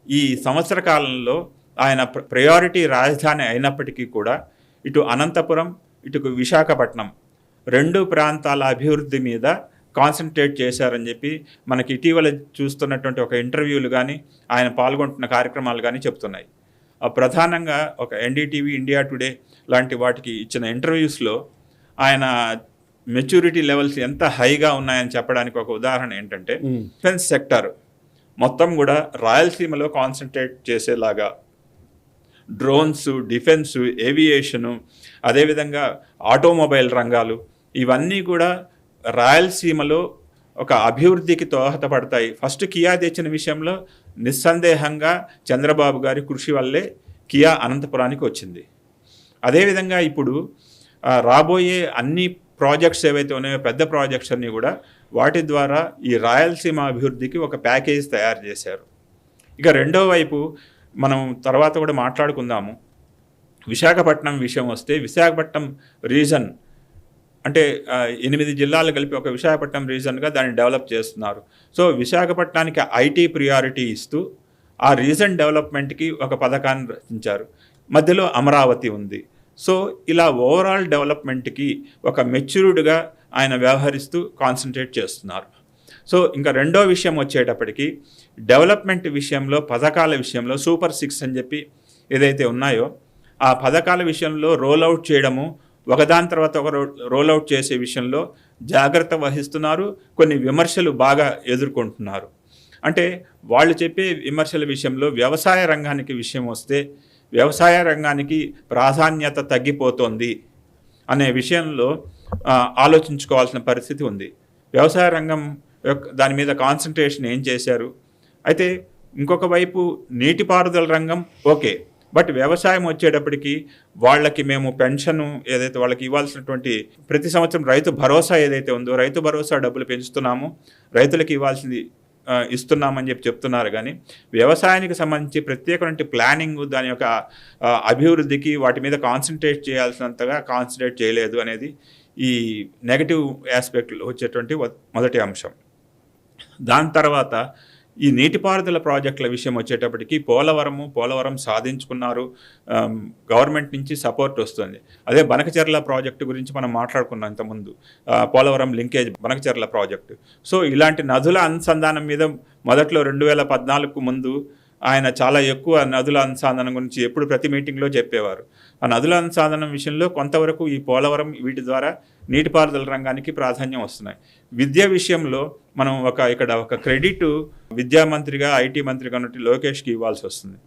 Speaker 2: ఈ సంవత్సర కాలంలో ఆయన ప్రయారిటీ రాజధాని అయినప్పటికీ కూడా ఇటు అనంతపురం, ఇటు విశాఖపట్నం 2 ప్రాంతాల అభివృద్ధి మీద కాన్సన్ట్రేట్ చేశారని చెప్పి మనకి ఇటీవల చూస్తున్నటువంటి ఒక ఇంటర్వ్యూలు కానీ, ఆయన పాల్గొంటున్న కార్యక్రమాలు కానీ చెప్తున్నాయి. ప్రధానంగా ఒక ఎన్డీటీవీ, ఇండియా టుడే లాంటి వాటికి ఇచ్చిన ఇంటర్వ్యూస్లో ఆయన మెచ్యూరిటీ లెవెల్స్ ఎంత హైగా ఉన్నాయని చెప్పడానికి ఒక ఉదాహరణ ఏంటంటే, డిఫెన్స్ సెక్టర్ మొత్తం కూడా రాయలసీమలో కాన్సన్ట్రేట్ చేసేలాగా డ్రోన్స్, డిఫెన్సు, ఏవియేషను, అదేవిధంగా ఆటోమొబైల్ రంగాలు, ఇవన్నీ కూడా రాయలసీమలో ఒక అభివృద్ధికి దోహదపడతాయి. ఫస్ట్ కియా తెచ్చిన విషయంలో నిస్సందేహంగా చంద్రబాబు గారి కృషి వల్లే కియా అనంతపురానికి వచ్చింది. అదేవిధంగా ఇప్పుడు రాబోయే అన్ని ప్రాజెక్ట్స్ ఏవైతే ఉన్నాయో, పెద్ద ప్రాజెక్ట్స్ అన్నీ కూడా వాటి ద్వారా ఈ రాయలసీమ అభివృద్ధికి ఒక ప్యాకేజ్ తయారు చేశారు. ఇక రెండో వైపు మనం తర్వాత కూడా మాట్లాడుకుందాము. విశాఖపట్నం విషయం వస్తే, విశాఖపట్నం రీజన్ అంటే 8 జిల్లాలు కలిపి ఒక విశాఖపట్నం రీజన్గా దాన్ని డెవలప్ చేస్తున్నారు. సో విశాఖపట్నానికి ఐటీ ప్రియారిటీ ఇస్తూ ఆ రీజన్ డెవలప్మెంట్కి ఒక పథకాన్ని రచించారు. మధ్యలో అమరావతి ఉంది. సో ఇలా ఓవరాల్ డెవలప్మెంట్కి ఒక మెచ్యూర్డ్గా ఆయన వ్యవహరిస్తూ కాన్సన్ట్రేట్ చేస్తున్నారు. సో ఇంకా రెండో విషయం వచ్చేటప్పటికి డెవలప్మెంట్ విషయంలో, పథకాల విషయంలో సూపర్ 6 అని చెప్పి ఏదైతే ఉన్నాయో ఆ పథకాల విషయంలో రోల్అవుట్ చేయడము, ఒకదాని తర్వాత ఒక రోల్అవుట్ చేసే విషయంలో జాగ్రత్త వహిస్తున్నారు. కొన్ని విమర్శలు బాగా ఎదుర్కొంటున్నారు. అంటే వాళ్ళు చెప్పే విమర్శల విషయంలో వ్యవసాయ రంగానికి విషయం వస్తే, వ్యవసాయ రంగానికి ప్రాధాన్యత తగ్గిపోతోంది అనే విషయంలో ఆలోచించుకోవాల్సిన పరిస్థితి ఉంది. వ్యవసాయ రంగం దాని మీద కాన్సన్ట్రేషన్ ఏం చేశారు? అయితే ఇంకొక వైపు నీటిపారుదల రంగం ఓకే, బట్ వ్యవసాయం వచ్చేటప్పటికి వాళ్ళకి మేము పెన్షన్ ఏదైతే వాళ్ళకి ఇవ్వాల్సినటువంటి ప్రతి సంవత్సరం రైతు భరోసా ఏదైతే ఉందో, రైతు భరోసా డబ్బులు పెంచుతున్నాము, రైతులకి ఇవ్వాల్సింది ఇస్తున్నామని చెప్తున్నారు. కానీ వ్యవసాయానికి సంబంధించి ప్రత్యేకమైన ప్లానింగ్, దాని యొక్క అభివృద్ధికి వాటి మీద కాన్సన్ట్రేట్ చేయాల్సినంతగా కాన్సన్ట్రేట్ చేయలేదు అనేది ఈ నెగటివ్ ఆస్పెక్ట్లో వచ్చేటువంటి మొదటి అంశం. దాని తర్వాత ఈ నీటిపారుదల ప్రాజెక్టుల విషయం వచ్చేటప్పటికి పోలవరం సాధించుకున్నారు, గవర్నమెంట్ నుంచి సపోర్ట్ వస్తుంది. అదే బనకచెర్ల ప్రాజెక్టు గురించి మనం మాట్లాడుకున్నాం ఇంతకుముందు, Polavaram linkage Banakacherla project. So ఇలాంటి నదుల అనుసంధానం మీద మొదట్లో 2014 ముందు ఆయన చాలా ఎక్కువ నదుల అనుసంధానం గురించి ఎప్పుడు ప్రతి మీటింగ్లో చెప్పేవారు. ఆ నదుల అనుసంధానం విషయంలో కొంతవరకు ఈ పోలవరం వీటి ద్వారా నీటిపారుదల రంగానికి ప్రాధాన్యం వస్తున్నాయి. విద్య విషయంలో మనం ఇక్కడ ఒక క్రెడిట్ విద్యామంత్రిగా, ఐటీ మంత్రిగా ఉన్నట్టు లోకేష్కి ఇవ్వాల్సి వస్తుంది.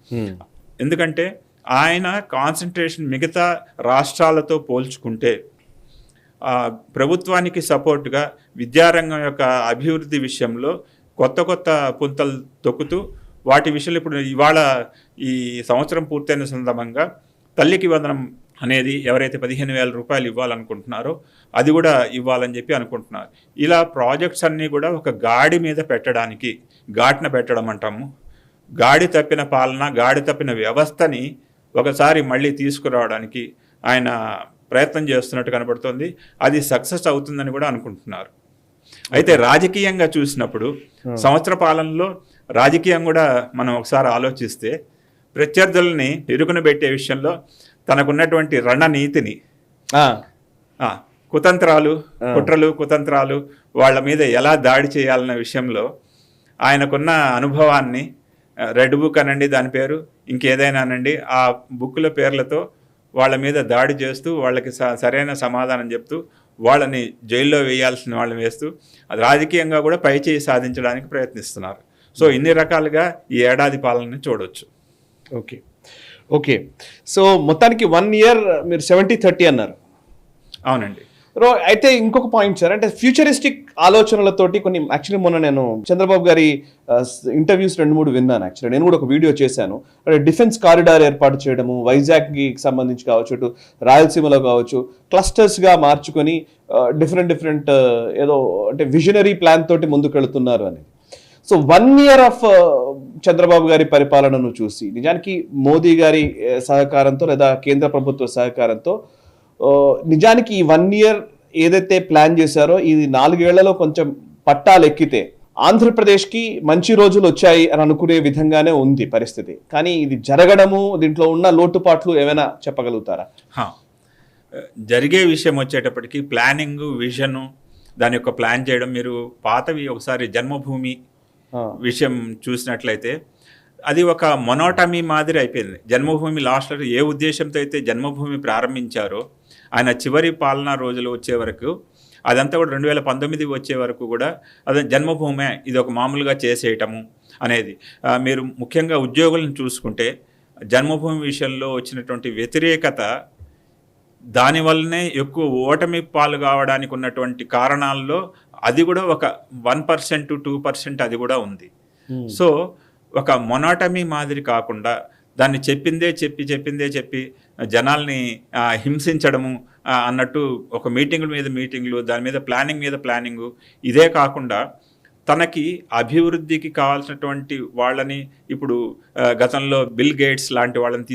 Speaker 2: ఎందుకంటే ఆయన కాన్సన్ట్రేషన్ మిగతా రాష్ట్రాలతో పోల్చుకుంటే ప్రభుత్వానికి సపోర్ట్గా విద్యారంగం యొక్క అభివృద్ధి విషయంలో కొత్త పుంతలు తొక్కుతూ వాటి విషయంలో ఇప్పుడు ఇవాళ ఈ సంవత్సరం పూర్తయిన సందర్భంగా తల్లికి వందనం అనేది ఎవరైతే 15,000 రూపాయలు ఇవ్వాలనుకుంటున్నారో అది కూడా ఇవ్వాలని చెప్పి అనుకుంటున్నారు. ఇలా ప్రాజెక్ట్స్ అన్నీ కూడా ఒక గాడి మీద పెట్టడానికి, ఘాట్న పెట్టడం అంటాము, గాడి తప్పిన పాలన, గాడి తప్పిన వ్యవస్థని ఒకసారి మళ్ళీ తీసుకురావడానికి ఆయన ప్రయత్నం చేస్తున్నట్టు కనబడుతుంది. అది సక్సెస్ అవుతుందని కూడా అనుకుంటున్నారు. అయితే రాజకీయంగా చూసినప్పుడు సంవత్సర పాలనలో రాజకీయం కూడా మనం ఒకసారి ఆలోచిస్తే ప్రత్యర్థుల్ని ఇరుకున పెట్టే విషయంలో తనకున్నటువంటి రణనీతిని, కుతంత్రాలు, కుట్రలు, కుతంత్రాలు, వాళ్ళ మీద ఎలా దాడి చేయాలన్న విషయంలో ఆయనకున్న అనుభవాన్ని, రెడ్ బుక్ అనండి దాని పేరు, ఇంకేదైనానండి, ఆ బుక్కుల పేర్లతో వాళ్ళ మీద దాడి చేస్తూ వాళ్ళకి సరైన సమాధానం చెప్తూ వాళ్ళని జైల్లో వేయాల్సిన వాళ్ళని వేస్తూ రాజకీయంగా కూడా పైచేయి సాధించడానికి ప్రయత్నిస్తున్నారు. సో ఇన్ని రకాలుగా ఈ ఏడాది పాలనని చూడవచ్చు.
Speaker 1: ఓకే ఓకే సో మొత్తానికి 1 year మీరు 70-30 అన్నారు.
Speaker 2: అవునండి.
Speaker 1: అయితే ఇంకొక పాయింట్ సార్, అంటే ఫ్యూచరిస్టిక్ ఆలోచనలతోటి కొన్ని, యాక్చువల్లీ మొన్న నేను చంద్రబాబు గారి ఇంటర్వ్యూస్ 2-3 విన్నాను. యాక్చువల్లీ నేను కూడా ఒక వీడియో చేశాను. డిఫెన్స్ కారిడార్ ఏర్పాటు చేయడము, వైజాగ్కి సంబంధించి కావచ్చు, ఇటు రాయలసీమలో కావచ్చు, క్లస్టర్స్గా మార్చుకొని డిఫరెంట్ ఏదో అంటే విజనరీ ప్లాన్ తోటి ముందుకు వెళుతున్నారు అని. సో 1 year ఆఫ్ చంద్రబాబు గారి పరిపాలనను చూసి నిజానికి మోదీ గారి సహకారంతో లేదా కేంద్ర ప్రభుత్వ సహకారంతో నిజానికి ఈ 1 year ఏదైతే ప్లాన్ చేశారో ఇది 4 ఏళ్లలో కొంచెం పట్టాలెక్కితే ఆంధ్రప్రదేశ్కి మంచి రోజులు వచ్చాయి అని అనుకునే విధంగానే ఉంది పరిస్థితి. కానీ ఇది జరగడము, దీంట్లో ఉన్న లోటుపాట్లు ఏమైనా చెప్పగలుగుతారా?
Speaker 2: జరిగే విషయం వచ్చేటప్పటికి ప్లానింగ్, విజను, దాని యొక్క ప్లాన్ చేయడం, మీరు పాతవి ఒకసారి జన్మభూమి విషయం చూసినట్లయితే అది ఒక మొనోటమీ మాదిరి అయిపోయింది. జన్మభూమి లాస్ట్లో ఏ ఉద్దేశంతో అయితే జన్మభూమి ప్రారంభించారో ఆయన చివరి పాలనా రోజులు వచ్చే వరకు, అదంతా కూడా 2019 వచ్చే వరకు కూడా అదే జన్మభూమే, ఇది ఒక మామూలుగా చేసేయటము అనేది. మీరు ముఖ్యంగా ఉద్యోగులను చూసుకుంటే జన్మభూమి విషయంలో వచ్చినటువంటి వ్యతిరేకత, దానివల్లనే ఎక్కువ ఓటమి పాలు కావడానికి ఉన్నటువంటి కారణాల్లో అది కూడా ఒక 1% to 2% అది కూడా ఉంది. సో ఒక మొనాటమీ మాదిరి కాకుండా దాన్ని చెప్పిందే చెప్పి జనాల్ని హింసించడము అన్నట్టు ఒక మీటింగులు, దాని మీద ప్లానింగు, ఇదే కాకుండా తనకి అభివృద్ధికి కావాల్సినటువంటి వాళ్ళని, ఇప్పుడు గతంలో బిల్ గేట్స్ లాంటి వాళ్ళని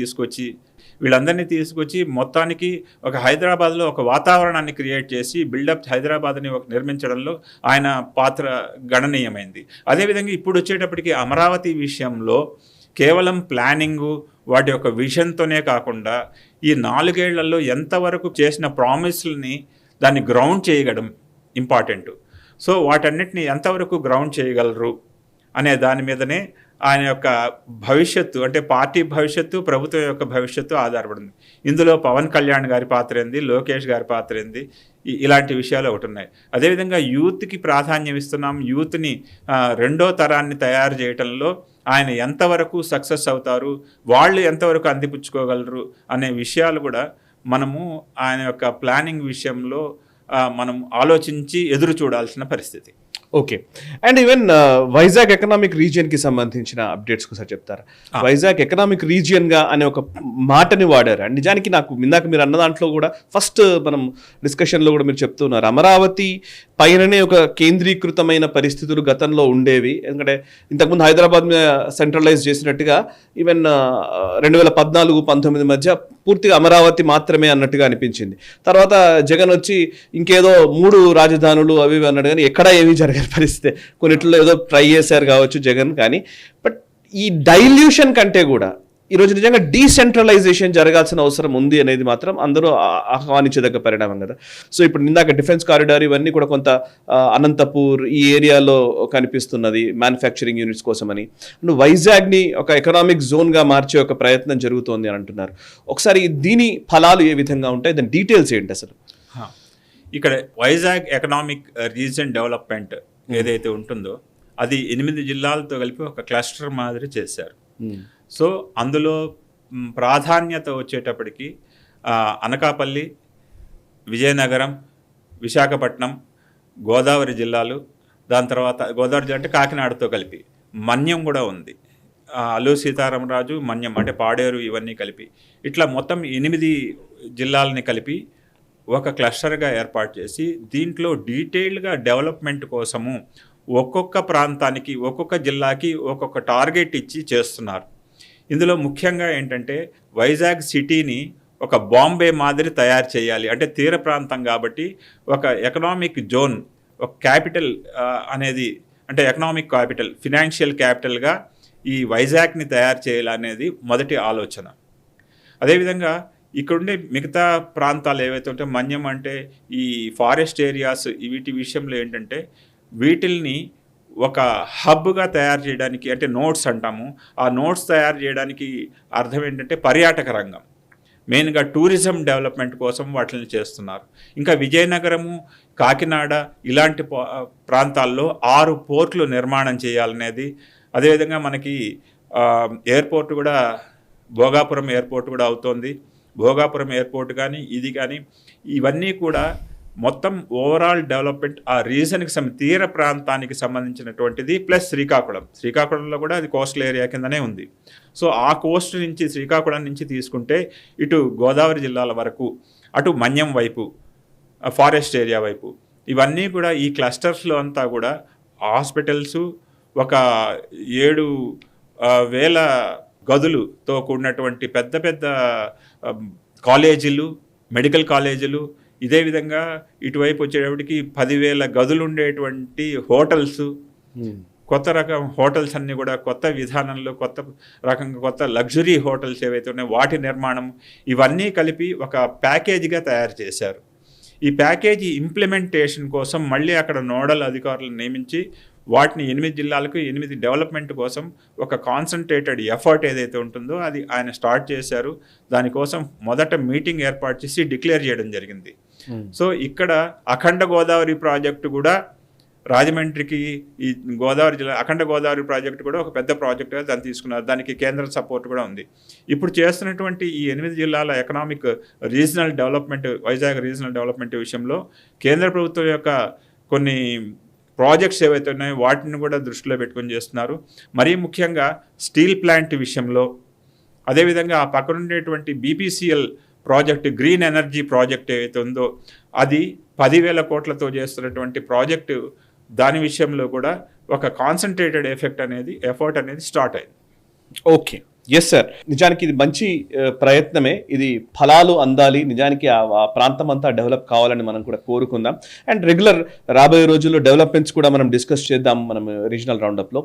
Speaker 2: వీళ్ళందరినీ తీసుకొచ్చి మొత్తానికి ఒక హైదరాబాద్లో ఒక వాతావరణాన్ని క్రియేట్ చేసి బిల్డప్ హైదరాబాద్ని నిర్మించడంలో ఆయన పాత్ర గణనీయమైంది. అదేవిధంగా ఇప్పుడు వచ్చేటప్పటికి అమరావతి విషయంలో కేవలం ప్లానింగు, వాటి యొక్క విజన్తోనే కాకుండా ఈ 4 ఏళ్లలో ఎంతవరకు చేసిన ప్రామిస్లని దాన్ని గ్రౌండ్ చేయడం ఇంపార్టెంట్. సో వాటన్నిటిని ఎంతవరకు గ్రౌండ్ చేయగలరు అనే దాని మీదనే ఆయన యొక్క భవిష్యత్తు, అంటే పార్టీ భవిష్యత్తు, ప్రభుత్వం యొక్క భవిష్యత్తు ఆధారపడింది. ఇందులో పవన్ కళ్యాణ్ గారి పాత్ర ఏంది, లోకేష్ గారి పాత్ర ఏంది, ఇలాంటి విషయాలు ఒకటి ఉన్నాయి. అదేవిధంగా యూత్కి ప్రాధాన్యం ఇస్తున్నాం, యూత్ని 2వ తరాన్ని తయారు చేయడంలో ఆయన ఎంతవరకు సక్సెస్ అవుతారు, వాళ్ళు ఎంతవరకు అందిపుచ్చుకోగలరు అనే విషయాలు కూడా మనము ఆయన యొక్క ప్లానింగ్ విషయంలో మనం ఆలోచించి ఎదురు చూడాల్సిన పరిస్థితి.
Speaker 1: Okay. And even Vizag economic రీజియన్కి సంబంధించిన అప్డేట్స్ ఒకసారి చెప్తారా? వైజాగ్ ఎకనామిక్ రీజియన్గా అనే ఒక మాటని వాడారు. అండ్ నిజానికి నాకు ఇందాక మీరు అన్న దాంట్లో కూడా ఫస్ట్ మనం డిస్కషన్లో కూడా మీరు చెప్తున్నారు, అమరావతి పైననే ఒక కేంద్రీకృతమైన పరిస్థితులు గతంలో ఉండేవి. ఎందుకంటే ఇంతకుముందు హైదరాబాద్ మీద సెంట్రలైజ్ చేసినట్టుగా ఈవెన్ 2014-19 మధ్య పూర్తిగా అమరావతి మాత్రమే అన్నట్టుగా అనిపించింది. తర్వాత జగన్ వచ్చి ఇంకేదో 3 రాజధానులు అవి అన్నాడు, కానీ ఎక్కడా ఏమీ జరగని పరిస్థితి. కొన్నిట్లో ఏదో ట్రై చేశారు కావచ్చు జగన్, కానీ బట్ ఈ డైల్యూషన్ కంటే కూడా ఈరోజు నిజంగా డీసెంట్రలైజేషన్ జరగాల్సిన అవసరం ఉంది అనేది మాత్రం అందరూ ఆహ్వానించదగ్గ పరిణామం కదా. సో ఇప్పుడు ఇందాక డిఫెన్స్ కారిడార్ ఇవన్నీ కూడా కొంత అనంతపూర్ ఈ ఏరియాలో కనిపిస్తున్నది మ్యానుఫ్యాక్చరింగ్ యూనిట్స్ కోసమని. వైజాగ్ని ఒక ఎకనామిక్ జోన్గా మార్చే ఒక ప్రయత్నం జరుగుతోంది అని అంటున్నారు. ఒకసారి దీని ఫలాలు ఏ విధంగా ఉంటాయి, దాని డీటెయిల్స్ ఏంటి అసలు?
Speaker 2: ఇక్కడ వైజాగ్ ఎకనామిక్ రీజన్ డెవలప్మెంట్ ఏదైతే ఉంటుందో అది 8 జిల్లాలతో కలిపి ఒక క్లస్టర్ మాదిరి చేశారు. సో అందులో ప్రాధాన్యత వచ్చేటప్పటికి అనకాపల్లి, విజయనగరం, విశాఖపట్నం, గోదావరి జిల్లాలు, దాని తర్వాత గోదావరి జిల్లా అంటే కాకినాడతో కలిపి మన్యం కూడా ఉంది. అల్లూరి సీతారామరాజు, మన్యం అంటే పాడేరు, ఇవన్నీ కలిపి ఇట్లా మొత్తం 8 జిల్లాలని కలిపి ఒక క్లస్టర్గా ఏర్పాటు చేసి దీంట్లో డీటెయిల్డ్గా డెవలప్మెంట్ కోసము ఒక్కొక్క ప్రాంతానికి, ఒక్కొక్క జిల్లాకి ఒక్కొక్క టార్గెట్ ఇచ్చి చేస్తున్నారు. ఇందులో ముఖ్యంగా ఏంటంటే వైజాగ్ సిటీని ఒక బాంబే మాదిరి తయారు చేయాలి. అంటే తీర ప్రాంతం కాబట్టి ఒక ఎకనామిక్ జోన్, ఒక క్యాపిటల్ అనేది, అంటే ఎకనామిక్ క్యాపిటల్, ఫినాన్షియల్ క్యాపిటల్గా ఈ వైజాగ్ని తయారు చేయాలనేది మొదటి ఆలోచన. అదేవిధంగా ఇక్కడుండే మిగతా ప్రాంతాలు ఏవైతే ఉంటాయో, మన్యం అంటే ఈ ఫారెస్ట్ ఏరియాస్, వీటి విషయంలో ఏంటంటే వీటిల్ని ఒక హబ్గా తయారు చేయడానికి, అంటే నోట్స్ అంటాము, ఆ నోట్స్ తయారు చేయడానికి అర్థం ఏంటంటే పర్యాటక రంగం, మెయిన్గా టూరిజం డెవలప్మెంట్ కోసం వాటిని చేస్తున్నారు. ఇంకా విజయనగరము, కాకినాడ ఇలాంటి ప్రాంతాల్లో 6 పోర్ట్లు నిర్మాణం చేయాలనేది. అదేవిధంగా మనకి ఎయిర్పోర్ట్ కూడా, భోగాపురం ఎయిర్పోర్ట్ కూడా అవుతోంది. భోగాపురం ఎయిర్పోర్ట్ కానీ ఇది కానీ ఇవన్నీ కూడా మొత్తం ఓవరాల్ డెవలప్మెంట్ ఆ రీజన్కి తీర ప్రాంతానికి సంబంధించినటువంటిది. ప్లస్ శ్రీకాకుళంలో కూడా అది కోస్టల్ ఏరియా కిందనే ఉంది. సో ఆ కోస్ట్ నుంచి, శ్రీకాకుళం నుంచి తీసుకుంటే ఇటు గోదావరి జిల్లాల వరకు, అటు మన్యం వైపు, ఫారెస్ట్ ఏరియా వైపు, ఇవన్నీ కూడా ఈ క్లస్టర్స్లో అంతా కూడా హాస్పిటల్స్, ఒక 7,000 గదులతో కూడినటువంటి పెద్ద పెద్ద కాలేజీలు, మెడికల్ కాలేజీలు, ఇదే విధంగా ఇటువైపు వచ్చేటప్పటికి 10,000 గదులు ఉండేటువంటి హోటల్స్, కొత్త రకం హోటల్స్ అన్నీ కూడా కొత్త విధానంలో, కొత్త లగ్జరీ హోటల్స్ ఏవైతే ఉన్నాయో వాటి నిర్మాణం, ఇవన్నీ కలిపి ఒక ప్యాకేజీగా తయారు చేశారు. ఈ ప్యాకేజీ ఇంప్లిమెంటేషన్ కోసం మళ్ళీ అక్కడ నోడల్ అధికారులను నియమించి వాటిని 8 జిల్లాలకు 8 డెవలప్మెంట్ కోసం ఒక కాన్సన్ట్రేటెడ్ ఎఫర్ట్ ఏదైతే ఉంటుందో అది ఆయన స్టార్ట్ చేశారు. దానికోసం మొదట మీటింగ్ ఏర్పాటు చేసి డిక్లేర్ చేయడం జరిగింది. సో ఇక్కడ అఖండ గోదావరి ప్రాజెక్టు కూడా రాజమండ్రికి, ఈ గోదావరి జిల్లా అఖండ గోదావరి ప్రాజెక్టు కూడా ఒక పెద్ద ప్రాజెక్టుగా దాన్ని తీసుకున్నారు. దానికి కేంద్ర సపోర్ట్ కూడా ఉంది. ఇప్పుడు చేస్తున్నటువంటి ఈ 8 జిల్లాల economic regional development, Vizag regional development విషయంలో కేంద్ర ప్రభుత్వం యొక్క కొన్ని ప్రాజెక్ట్స్ ఏవైతే ఉన్నాయో వాటిని కూడా దృష్టిలో పెట్టుకొని చేస్తున్నారు. మరీ ముఖ్యంగా స్టీల్ ప్లాంట్ విషయంలో, అదేవిధంగా ఆ పక్కన ఉండేటువంటి BPCL project, green energy project ఏదైతే ఉందో అది 10,000 కోట్లతో చేస్తున్నటువంటి ప్రాజెక్టు, దాని విషయంలో కూడా ఒక కాన్సన్ట్రేటెడ్ ఎఫర్ట్ అనేది స్టార్ట్ అయింది.
Speaker 1: Okay, yes sir. నిజానికి ఇది మంచి ప్రయత్నమే. ఇది ఫలాలు అందాలి, నిజానికి ఆ ప్రాంతం అంతా డెవలప్ కావాలని మనం కూడా కోరుకుందాం. అండ్ రెగ్యులర్ రాబోయే రోజుల్లో డెవలప్మెంట్స్ కూడా మనం డిస్కస్ చేద్దాం మనం రీజనల్ రౌండప్లో.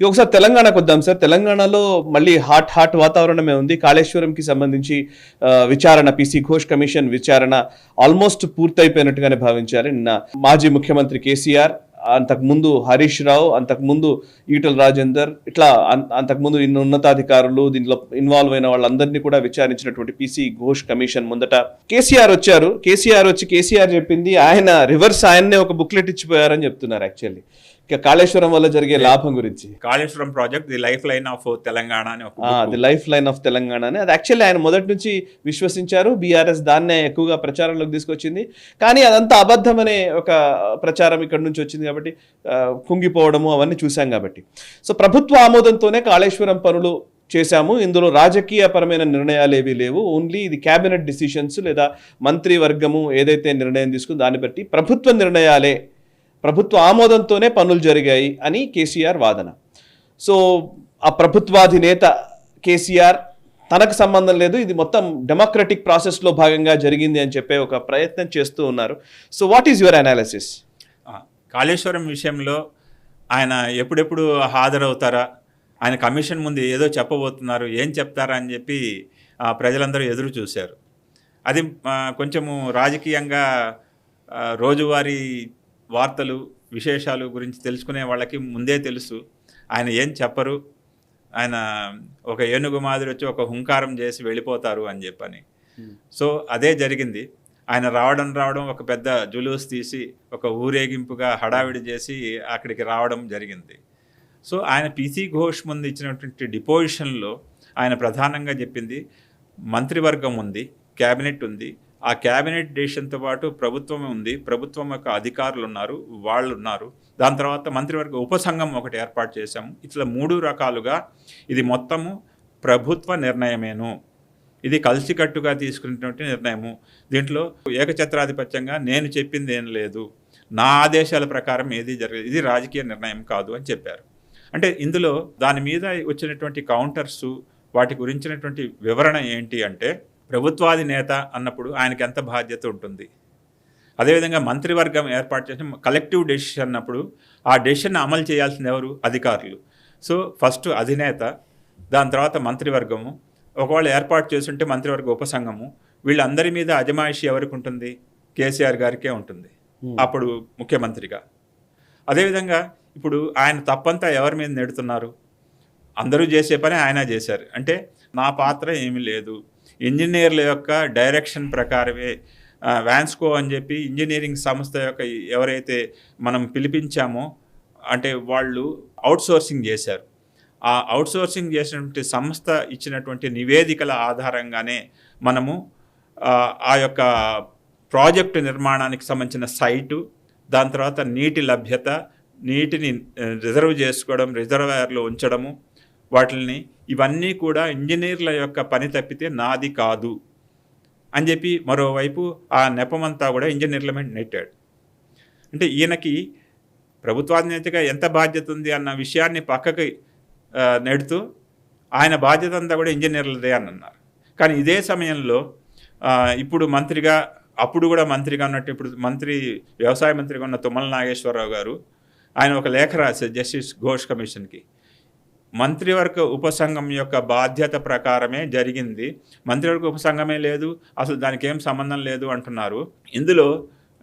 Speaker 1: ఒకసారి తెలంగాణకు వద్దాం సార్. తెలంగాణలో మళ్ళీ హాట్ వాతావరణమే ఉంది. కాళేశ్వరంకి సంబంధించి విచారణ, పీసీ ఘోష్ కమిషన్ విచారణ ఆల్మోస్ట్ పూర్తయిపోయినట్టుగానే భావించారు. నిన్న మాజీ ముఖ్యమంత్రి కేసీఆర్, అంతకుముందు హరీష్ రావు, అంతకుముందు ఈటల రాజేందర్, ఇట్లా అంతకుముందు ఉన్నతాధికారులు, దీంట్లో ఇన్వాల్వ్ అయిన వాళ్ళందరినీ కూడా విచారించినటువంటి పీసీ ఘోష్ కమిషన్ ముందట కేసీఆర్ వచ్చారు. కేసీఆర్ చెప్పింది ఆయన రివర్స్, ఆయన్నే ఒక బుక్లెట్ ఇచ్చిపోయారని చెప్తున్నారు. యాక్చువల్లీ కాళేశ్వరం వల్ల జరిగే లాభం గురించి,
Speaker 2: Kaleshwaram project the life line of Telangana అని,
Speaker 1: the life line of Telangana అని, అది యాక్చువల్లీ ఆయన మొదటి నుంచి విశ్వసించారు. బీఆర్ఎస్ దాన్నే ఎక్కువగా ప్రచారంలోకి తీసుకొచ్చింది. కానీ అదంతా అబద్ధం అనే ఒక ప్రచారం ఇక్కడ నుంచి వచ్చింది కాబట్టి కుంగిపోవడము అవన్నీ చూసాం కాబట్టి. సో ప్రభుత్వ ఆమోదంతోనే కాళేశ్వరం పనులు చేశాము, ఇందులో రాజకీయపరమైన నిర్ణయాలు ఏవీ లేవు, ఓన్లీ ఇది క్యాబినెట్ డిసిషన్స్ లేదా మంత్రివర్గము ఏదైతే నిర్ణయం తీసుకుందో దాన్ని బట్టి ప్రభుత్వ నిర్ణయాలే, ప్రభుత్వ ఆమోదంతోనే పనులు జరిగాయి అని కేసీఆర్ వాదన. సో ఆ ప్రభుత్వాధినేత కేసీఆర్ తనకు సంబంధం లేదు, ఇది మొత్తం డెమోక్రటిక్ ప్రాసెస్లో భాగంగా జరిగింది అని చెప్పే ఒక ప్రయత్నం చేస్తూ ఉన్నారు. So what is your analysis?
Speaker 2: Kaleshwaram విషయంలో ఆయన ఎప్పుడెప్పుడు హాజరవుతారా, ఆయన కమిషన్ ముందు ఏదో చెప్పబోతున్నారు, ఏం చెప్తారా అని చెప్పి ప్రజలందరూ ఎదురు చూశారు. అది కొంచెము రాజకీయంగా రోజువారీ వార్తలు, విశేషాలు గురించి తెలుసుకునే వాళ్ళకి ముందే తెలుసు ఆయన ఏం చెప్పరు, ఆయన ఒక ఏనుగు మాదిరి వచ్చి ఒక హుంకారం చేసి వెళ్ళిపోతారు అని చెప్పని. సో అదే జరిగింది. ఆయన రావడం ఒక పెద్ద జులూస్ తీసి ఒక ఊరేగింపుగా హడావిడి చేసి అక్కడికి రావడం జరిగింది. సో ఆయన పీసీ ఘోష్ ముందు ఇచ్చినటువంటి డిపోజిషన్లో ఆయన ప్రధానంగా చెప్పింది మంత్రివర్గం ఉంది, క్యాబినెట్ ఉంది, ఆ క్యాబినెట్ డెసిషన్తో పాటు ప్రభుత్వం ఉంది, ప్రభుత్వం యొక్క అధికారులు ఉన్నారు, వాళ్ళు ఉన్నారు, దాని తర్వాత మంత్రివర్గ ఉపసంఘం ఒకటి ఏర్పాటు చేశాము. ఇట్లా 3 రకాలుగా ఇది మొత్తము ప్రభుత్వ నిర్ణయమేను, ఇది కలిసికట్టుగా తీసుకున్నటువంటి నిర్ణయము, దీంట్లో ఏకఛత్రాధిపత్యంగా నేను చెప్పింది ఏం లేదు, నా ఆదేశాల ప్రకారం ఏది జరగదు, ఇది రాజకీయ నిర్ణయం కాదు అని చెప్పారు. అంటే ఇందులో దాని మీద వచ్చినటువంటి కౌంటర్సు, వాటి గురించినటువంటి వివరణ ఏంటి అంటే, ప్రభుత్వాధినేత అన్నప్పుడు ఆయనకి ఎంత బాధ్యత ఉంటుంది, అదేవిధంగా మంత్రివర్గం ఏర్పాటు చేసిన కలెక్టివ్ డెసిషన్ అన్నప్పుడు ఆ డెసిషన్ అమలు చేయాల్సింది ఎవరు? అధికారులు. సో ఫస్ట్ అధినేత, దాని తర్వాత మంత్రివర్గము, ఒకవేళ ఏర్పాటు చేస్తుంటే మంత్రివర్గ ఉపసంఘము, వీళ్ళందరి మీద అజమాయిషి ఎవరికి ఉంటుంది? కేసీఆర్ గారికే ఉంటుంది అప్పుడు ముఖ్యమంత్రిగా. అదేవిధంగా ఇప్పుడు ఆయన తప్పంతా ఎవరి మీద నెడుతున్నారు? అందరూ చేసే పని ఆయన చేశారు అంటే నా పాత్ర ఏమీ లేదు, ఇంజనీర్ల యొక్క డైరెక్షన్ ప్రకారమే వ్యాన్స్కో అని చెప్పి ఇంజనీరింగ్ సంస్థ యొక్క ఎవరైతే మనం పిలిపించామో అంటే వాళ్ళు అవుట్సోర్సింగ్ చేశారు. ఆ అవుట్సోర్సింగ్ చేసినటువంటి సంస్థ ఇచ్చినటువంటి నివేదికల ఆధారంగానే మనము ఆ యొక్క ప్రాజెక్టు నిర్మాణానికి సంబంధించిన సైటు, దాని తర్వాత నీటి లభ్యత, నీటిని రిజర్వ్ చేసుకోవడం, రిజర్వాయర్లో ఉంచడము, వాటిని ఇవన్నీ కూడా ఇంజనీర్ల యొక్క పని తప్పితే నాది కాదు అని చెప్పి మరోవైపు ఆ నెపమంతా కూడా ఇంజనీర్ల మీద నెట్టాడు. అంటే ఈయనకి ప్రభుత్వాధినేతగా ఎంత బాధ్యత ఉంది అన్న విషయాన్ని పక్కకి నెడుతూ ఆయన బాధ్యత అంతా కూడా ఇంజనీర్లదే అని అన్నారు. కానీ ఇదే సమయంలో ఇప్పుడు మంత్రిగా, అప్పుడు కూడా మంత్రిగా ఉన్నట్టు ఇప్పుడు వ్యవసాయ మంత్రిగా ఉన్న తుమ్మల నాగేశ్వరరావు గారు ఆయన ఒక లేఖ రాశారు జస్టిస్ ఘోష్ కమిషన్కి. మంత్రివర్గ ఉపసంఘం యొక్క బాధ్యత ప్రకారమే జరిగింది, మంత్రివర్గ ఉపసంఘమే లేదు, అసలు దానికి ఏం సంబంధం లేదు అంటున్నారు. ఇందులో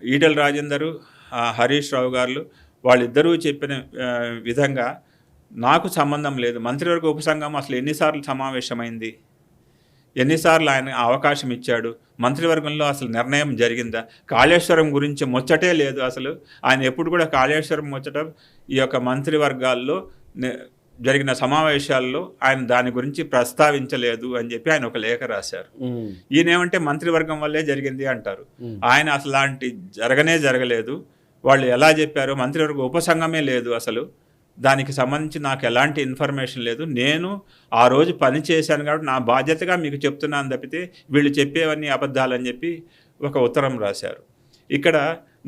Speaker 2: ఈటెల రాజేందరు, హరీష్ రావు గారు వాళ్ళిద్దరూ చెప్పిన విధంగా నాకు సంబంధం లేదు. మంత్రివర్గ ఉపసంఘం అసలు ఎన్నిసార్లు సమావేశమైంది, ఎన్నిసార్లు ఆయన అవకాశం ఇచ్చాడు, మంత్రివర్గంలో అసలు నిర్ణయం జరిగిందా? కాళేశ్వరం గురించి ముచ్చటే లేదు అసలు. ఆయన ఎప్పుడు కూడా కాళేశ్వరం ముచ్చట ఈ యొక్క మంత్రివర్గాల్లో జరిగిన సమావేశాల్లో ఆయన దాని గురించి ప్రస్తావించలేదు అని చెప్పి ఆయన ఒక లేఖ రాశారు. ఈయనేమంటే మంత్రివర్గం వల్లే జరిగింది అంటారు. ఆయన అసలు లాంటి జరగలేదు. వాళ్ళు ఎలా చెప్పారు? మంత్రివర్గ ఉపసంఘమే లేదు అసలు, దానికి సంబంధించి నాకు ఎలాంటి ఇన్ఫర్మేషన్ లేదు, నేను ఆ రోజు పని చేశాను కాబట్టి నా బాధ్యతగా మీకు చెప్తున్నాను తప్పితే వీళ్ళు చెప్పేవన్నీ అబద్ధాలని చెప్పి ఒక ఉత్తరం రాశారు. ఇక్కడ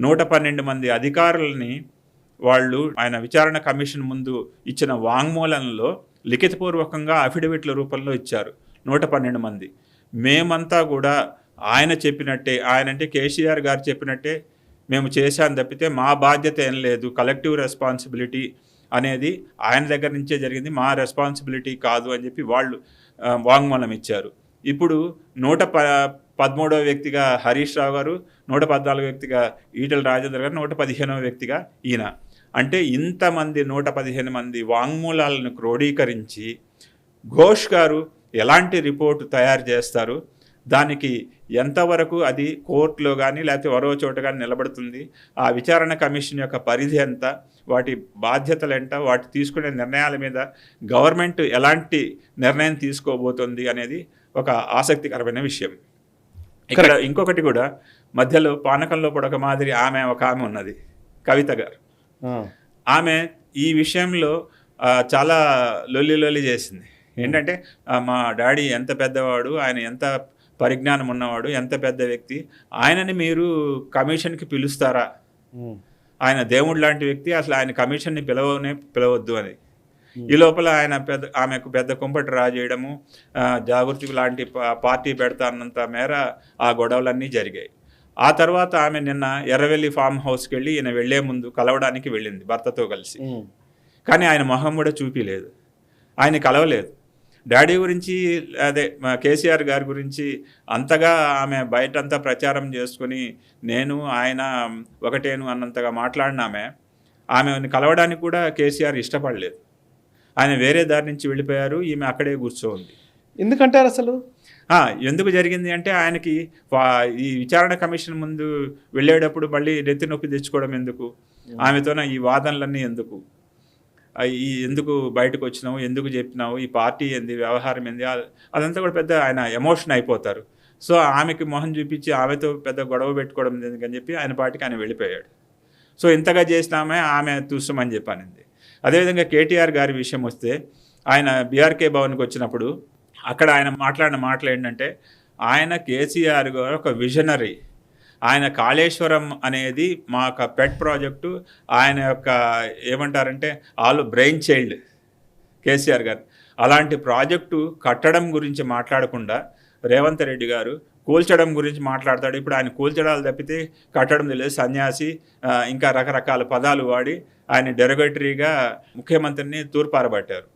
Speaker 2: 112 మంది అధికారులని వాళ్ళు ఆయన విచారణ కమిషన్ ముందు ఇచ్చిన వాంగ్మూలంలో లిఖితపూర్వకంగా అఫిడవిట్ల రూపంలో ఇచ్చారు 112 మంది. మేమంతా కూడా ఆయన చెప్పినట్టే, ఆయనంటే కేసీఆర్ గారు చెప్పినట్టే మేము చేశాను తప్పితే మా బాధ్యత ఏం లేదు, కలెక్టివ్ రెస్పాన్సిబిలిటీ అనేది ఆయన దగ్గర నుంచే జరిగింది, మా రెస్పాన్సిబిలిటీ కాదు అని చెప్పి వాళ్ళు వాంగ్మూలం ఇచ్చారు. ఇప్పుడు 113వ వ్యక్తిగా హరీష్ రావు గారు, 114వ వ్యక్తిగా ఈటెల రాజేందర్ గారు, 115వ వ్యక్తిగా ఈయన. అంటే ఇంతమంది 115 మంది వాంగ్మూలాలను క్రోడీకరించి ఘోష్ గారు ఎలాంటి రిపోర్టు తయారు చేస్తారు, దానికి ఎంతవరకు అది కోర్టులో కానీ లేకపోతే మరో చోట కానీ నిలబడుతుంది, ఆ విచారణ కమిషన్ యొక్క పరిధి ఎంత, వాటి బాధ్యతలు ఎంత, వాటి తీసుకునే నిర్ణయాల మీద గవర్నమెంట్ ఎలాంటి నిర్ణయం తీసుకోబోతుంది అనేది ఒక ఆసక్తికరమైన విషయం. ఇక్కడ ఇంకొకటి కూడా మధ్యలో పానకంలో పొడక మాదిరి ఒక ఆమె ఉన్నది, కవిత గారు. ఆమె ఈ విషయంలో చాలా లొల్లి చేసింది. ఏంటంటే మా డాడీ ఎంత పెద్దవాడు, ఆయన ఎంత పరిజ్ఞానం ఉన్నవాడు, ఎంత పెద్ద వ్యక్తి, ఆయనని మీరు కమిషన్కి పిలుస్తారా, ఆయన దేవుడు లాంటి వ్యక్తి, అసలు ఆయన కమిషన్ని పిలవద్దు అని. ఈ లోపల ఆమెకు పెద్ద కుంపటి రాజేయడము, జాగృతి లాంటి పార్టీ పెడతా అన్నంత మేర ఆ గొడవలన్నీ జరిగాయి. ఆ తర్వాత ఆమె నిన్న ఎర్రవెల్లి ఫామ్ హౌస్కి వెళ్ళి ఈయన వెళ్లే ముందు కలవడానికి వెళ్ళింది భర్తతో కలిసి. కానీ ఆయన మొహం కూడా చూపిలేదు, ఆయన కలవలేదు. డాడీ గురించి అదే కేసీఆర్ గారి గురించి అంతగా ఆమె బయటంతా ప్రచారం చేసుకుని నేను ఆయన ఒకటేను అన్నంతగా మాట్లాడిన ఆమెను కలవడానికి కూడా కేసీఆర్ ఇష్టపడలేదు. ఆయన వేరే దారి నుంచి వెళ్ళిపోయారు, ఈమె అక్కడే కూర్చోంది.
Speaker 1: ఎందుకంటారు అసలు?
Speaker 2: ఎందుకు జరిగింది అంటే ఆయనకి ఈ విచారణ కమిషన్ ముందు వెళ్ళేటప్పుడు మళ్ళీ నెత్తి నొప్పి తెచ్చుకోవడం ఎందుకు, ఆమెతోన ఈ వాదనలన్నీ ఎందుకు, ఎందుకు బయటకు వచ్చినావు, ఎందుకు చెప్పినావు, ఈ పార్టీ ఏంది, వ్యవహారం ఏంది, అదంతా కూడా పెద్ద ఆయన ఎమోషన్ అయిపోతారు. సో ఆమెకి మొహం చూపించి ఆమెతో పెద్ద గొడవ పెట్టుకోవడం ఎందుకని చెప్పి ఆయన పార్టీకి ఆయన వెళ్ళిపోయాడు. సో ఇంతగా చేసినామే ఆమె చూస్తామని చెప్పానింది. అదేవిధంగా కేటీఆర్ గారి విషయం వస్తే ఆయన బీఆర్కే భవన్కి వచ్చినప్పుడు అక్కడ ఆయన మాట్లాడిన మాటలు ఏంటంటే ఆయన కేసీఆర్ గారు ఒక విజనరీ, ఆయన కాళేశ్వరం అనేది మా యొక్క పెట్ ప్రాజెక్టు, ఆయన యొక్క ఏమంటారంటే బ్రెయిన్ చైల్డ్ కేసీఆర్ గారు. అలాంటి ప్రాజెక్టు కట్టడం గురించి మాట్లాడకుండా రేవంత్ రెడ్డి గారు కూల్చడం గురించి మాట్లాడతాడు. ఇప్పుడు ఆయన కూల్చడాలు తప్పితే కట్టడం తెలియదు, సన్యాసి ఇంకా రకరకాల పదాలు వాడి ఆయన డెరగటరీగా ముఖ్యమంత్రిని తూర్పారబట్టారు.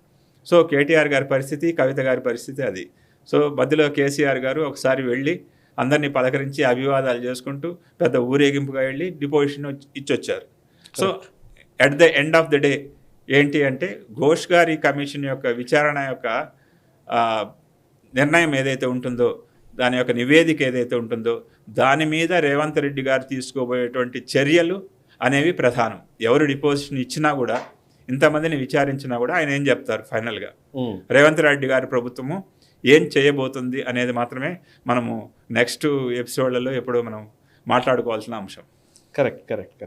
Speaker 2: సో కేటీఆర్ గారి పరిస్థితి, కవిత గారి పరిస్థితి అది. సో మధ్యలో కేసీఆర్ గారు ఒకసారి వెళ్ళి అందరినీ పలకరించి అభివాదాలు చేసుకుంటూ పెద్ద ఊరేగింపుగా వెళ్ళి డిపోజిషన్ ఇచ్చొచ్చారు. So at the end of the day ఏంటి అంటే ఘోష్ గారి కమిషన్ యొక్క విచారణ యొక్క నిర్ణయం ఏదైతే ఉంటుందో, దాని యొక్క నివేదిక ఏదైతే ఉంటుందో, దాని మీద రేవంత్ రెడ్డి గారు తీసుకోబోయేటువంటి చర్యలు అనేవి ప్రధానం. ఎవరు డిపోజిషన్ ఇచ్చినా కూడా, ఇంతమందిని విచారించినా కూడా ఆయన ఏం చెప్తారు ఫైనల్గా, రేవంత్ రెడ్డి గారి ప్రభుత్వము ఏం చేయబోతుంది అనేది మాత్రమే మనము నెక్స్ట్ ఎపిసోడ్లలో ఎప్పుడో మనం మాట్లాడుకోవాల్సిన అంశం.
Speaker 1: కరెక్ట్.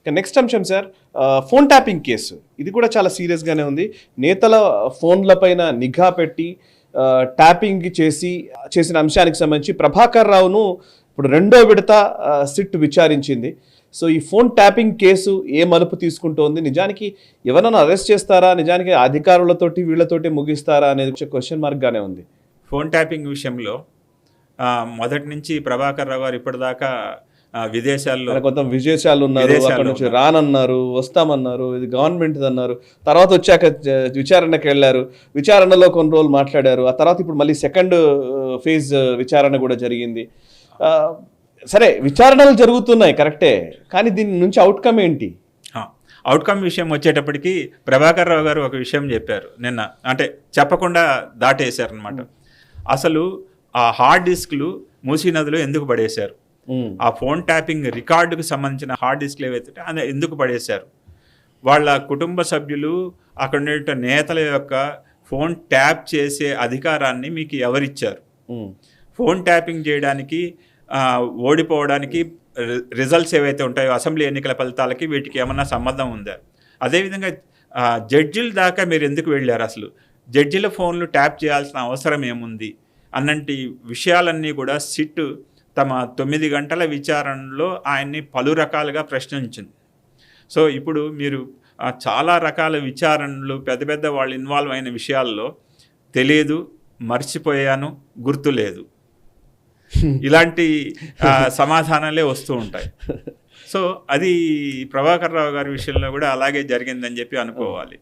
Speaker 1: ఇక నెక్స్ట్ అంశం సార్, ఫోన్ ట్యాపింగ్ కేసు. ఇది కూడా చాలా సీరియస్గానే ఉంది. నేతల ఫోన్లపైన నిఘా పెట్టి ట్యాపింగ్ చేసిన అంశానికి సంబంధించి ప్రభాకర్ రావును ఇప్పుడు 2వ విడత సిట్ విచారించింది. సో ఈ ఫోన్ ట్యాపింగ్ కేసు ఏ మలుపు తీసుకుంటోంది? నిజానికి ఎవరైనా అరెస్ట్ చేస్తారా, నిజానికి అధికారులతోటి వీళ్ళతోటి ముగిస్తారా అనేది క్వశ్చన్ మార్క్గానే ఉంది.
Speaker 2: ఫోన్ ట్యాపింగ్ విషయంలో మొదటి నుంచి ప్రభాకర్ రావు గారు ఇప్పటిదాకా విదేశాల్లో
Speaker 1: కొంత విదేశాలు ఉన్నారు, అక్కడ నుంచి రానన్నారు, వస్తామన్నారు, ఇది గవర్నమెంట్ అన్నారు. తర్వాత వచ్చాక విచారణకు వెళ్ళారు, విచారణలో కొన్ని రోజులు మాట్లాడారు. ఆ తర్వాత ఇప్పుడు మళ్ళీ సెకండ్ ఫేజ్ విచారణ కూడా జరిగింది. సరే, విచారణలు జరుగుతున్నాయి కరెక్టే, కానీ దీని నుంచి అవుట్కమ్ ఏంటి?
Speaker 2: అవుట్కమ్ విషయం వచ్చేటప్పటికి ప్రభాకర్ రావు గారు ఒక విషయం చెప్పారు నిన్న, అంటే చెప్పకుండా దాటేశారనమాట. అసలు ఆ హార్డ్ డిస్క్లు మూసీ నదిలో ఎందుకు పడేశారు, ఆ ఫోన్ ట్యాపింగ్ రికార్డుకు సంబంధించిన హార్డ్ డిస్క్లు ఏవైతే అది ఎందుకు పడేశారు, వాళ్ళ కుటుంబ సభ్యులు అక్కడ ఉండే నేతల యొక్క ఫోన్ ట్యాప్ చేసే అధికారాన్ని మీకు ఎవరిచ్చారు, ఫోన్ ట్యాపింగ్ చేయడానికి ఓడిపోవడానికి రిజల్ట్స్ ఏవైతే ఉంటాయో అసెంబ్లీ ఎన్నికల ఫలితాలకి వీటికి ఏమన్నా సంబంధం ఉందా? అదేవిధంగా జడ్జిల దాకా మీరు ఎందుకు వెళ్ళారు, అసలు జడ్జిల ఫోన్లు ట్యాప్ చేయాల్సిన అవసరం ఏముంది అన్నంటి విషయాలన్నీ కూడా సిట్ తమ 9 గంటల విచారణలో ఆయన్ని పలు రకాలుగా ప్రశ్నించింది. సో ఇప్పుడు మీరు చాలా రకాల విచారణలు పెద్ద పెద్ద వాళ్ళు ఇన్వాల్వ్ అయిన విషయాల్లో తెలియదు, మర్చిపోయాను, గుర్తు లేదు, ఇలాంటి సమాధానాలే వస్తూ ఉంటాయి. సో అది ప్రభాకర్ రావు గారి విషయంలో కూడా అలాగే జరిగిందని చెప్పి అనుకోవాలి.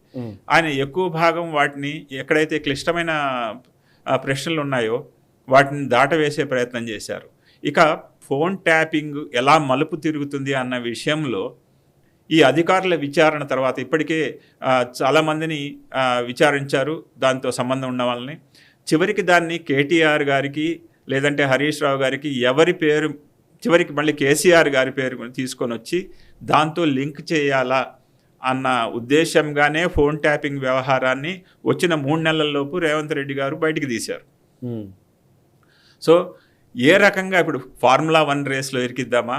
Speaker 2: ఆయన ఎక్కువ భాగం వాటిని ఎక్కడైతే క్లిష్టమైన ప్రశ్నలు ఉన్నాయో వాటిని దాటవేసే ప్రయత్నం చేశారు. ఇక ఫోన్ ట్యాపింగ్ ఎలా మలుపు తిరుగుతుంది అన్న విషయంలో ఈ అధికారుల విచారణ తర్వాత ఇప్పటికే చాలామందిని విచారించారు దాంతో సంబంధం ఉన్న వాళ్ళని. చివరికి దాన్ని కేటీఆర్ గారికి లేదంటే హరీష్ రావు గారికి ఎవరి పేరు, చివరికి మళ్ళీ కేసీఆర్ గారి పేరు తీసుకొని వచ్చి దాంతో లింక్ చేయాలా అన్న ఉద్దేశంగానే ఫోన్ ట్యాపింగ్ వ్యవహారాన్ని వచ్చిన 3 నెలల్లోపు రేవంత్ రెడ్డి గారు బయటికి తీశారు. సో ఏ రకంగా ఇప్పుడు ఫార్ములా 1 రేస్లో ఇరికిద్దామా,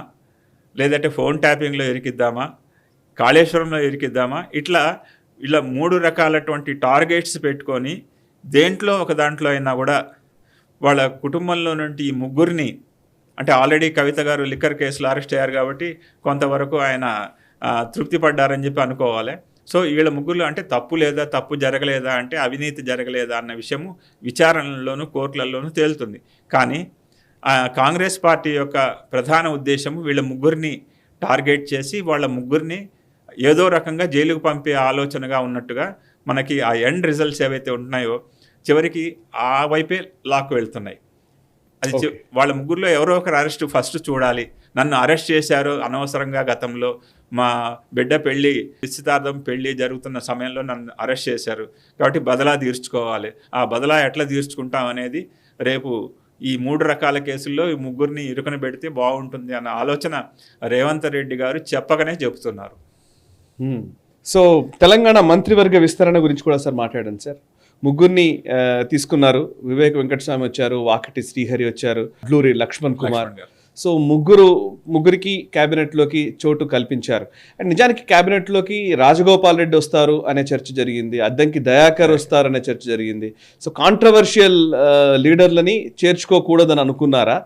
Speaker 2: లేదంటే ఫోన్ ట్యాపింగ్లో ఇరికిద్దామా, కాళేశ్వరంలో ఇరికిద్దామా, ఇట్లా 3 రకాలటువంటి టార్గెట్స్ పెట్టుకొని దేంట్లో ఒక దాంట్లో అయినా కూడా వాళ్ళ కుటుంబంలో నుండి ఈ 3 అంటే ఆల్రెడీ కవిత గారు లిక్కర్ కేసులో అరెస్ట్ అయ్యారు కాబట్టి కొంతవరకు ఆయన తృప్తి పడ్డారని చెప్పి అనుకోవాలి. సో వీళ్ళ 3 అంటే తప్పు లేదా, తప్పు జరగలేదా అంటే అవినీతి జరగలేదా అన్న విషయము విచారణలోనూ కోర్టులలోనూ తేలుతుంది. కానీ కాంగ్రెస్ పార్టీ యొక్క ప్రధాన ఉద్దేశము వీళ్ళ 3 టార్గెట్ చేసి వాళ్ళ 3 ఏదో రకంగా జైలుకు పంపే ఆలోచనగా ఉన్నట్టుగా మనకి ఆ ఎండ్ రిజల్ట్స్ ఏవైతే ఉన్నాయో చివరికి ఆ వైపే లాక్కు వెళ్తున్నాయి. అది వాళ్ళ 3లో ఎవరో ఒకరు అరెస్ట్ ఫస్ట్ చూడాలి. నన్ను అరెస్ట్ చేశారు అనవసరంగా, గతంలో మా బిడ్డ పెళ్ళి నిశ్చితార్థం పెళ్ళి జరుగుతున్న సమయంలో నన్ను అరెస్ట్ చేశారు కాబట్టి బదలా తీర్చుకోవాలి, ఆ బదలా ఎట్లా తీర్చుకుంటాం అనేది రేపు ఈ 3 రకాల కేసుల్లో ఈ 3 ఇరుకున పెడితే బాగుంటుంది అన్న ఆలోచన రేవంత్ రెడ్డి గారు చెప్పకనే చెబుతున్నారు.
Speaker 1: సో తెలంగాణ మంత్రివర్గ విస్తరణ గురించి కూడా సార్ మాట్లాడండి సార్. 3 తీసుకున్నారు, వివేక్ వెంకటస్వామి వచ్చారు, వాకటి శ్రీహరి వచ్చారు, అడ్లూరి లక్ష్మణ్ కుమార్. సో ముగ్గురికి క్యాబినెట్లోకి చోటు కల్పించారు. అండ్ నిజానికి క్యాబినెట్లోకి రాజగోపాల్ రెడ్డి వస్తారు అనే చర్చ జరిగింది, అద్దంకి దయాకర్ వస్తారనే చర్చ జరిగింది. సో కాంట్రవర్షియల్ లీడర్లని చేర్చుకోకూడదని అనుకున్నారా?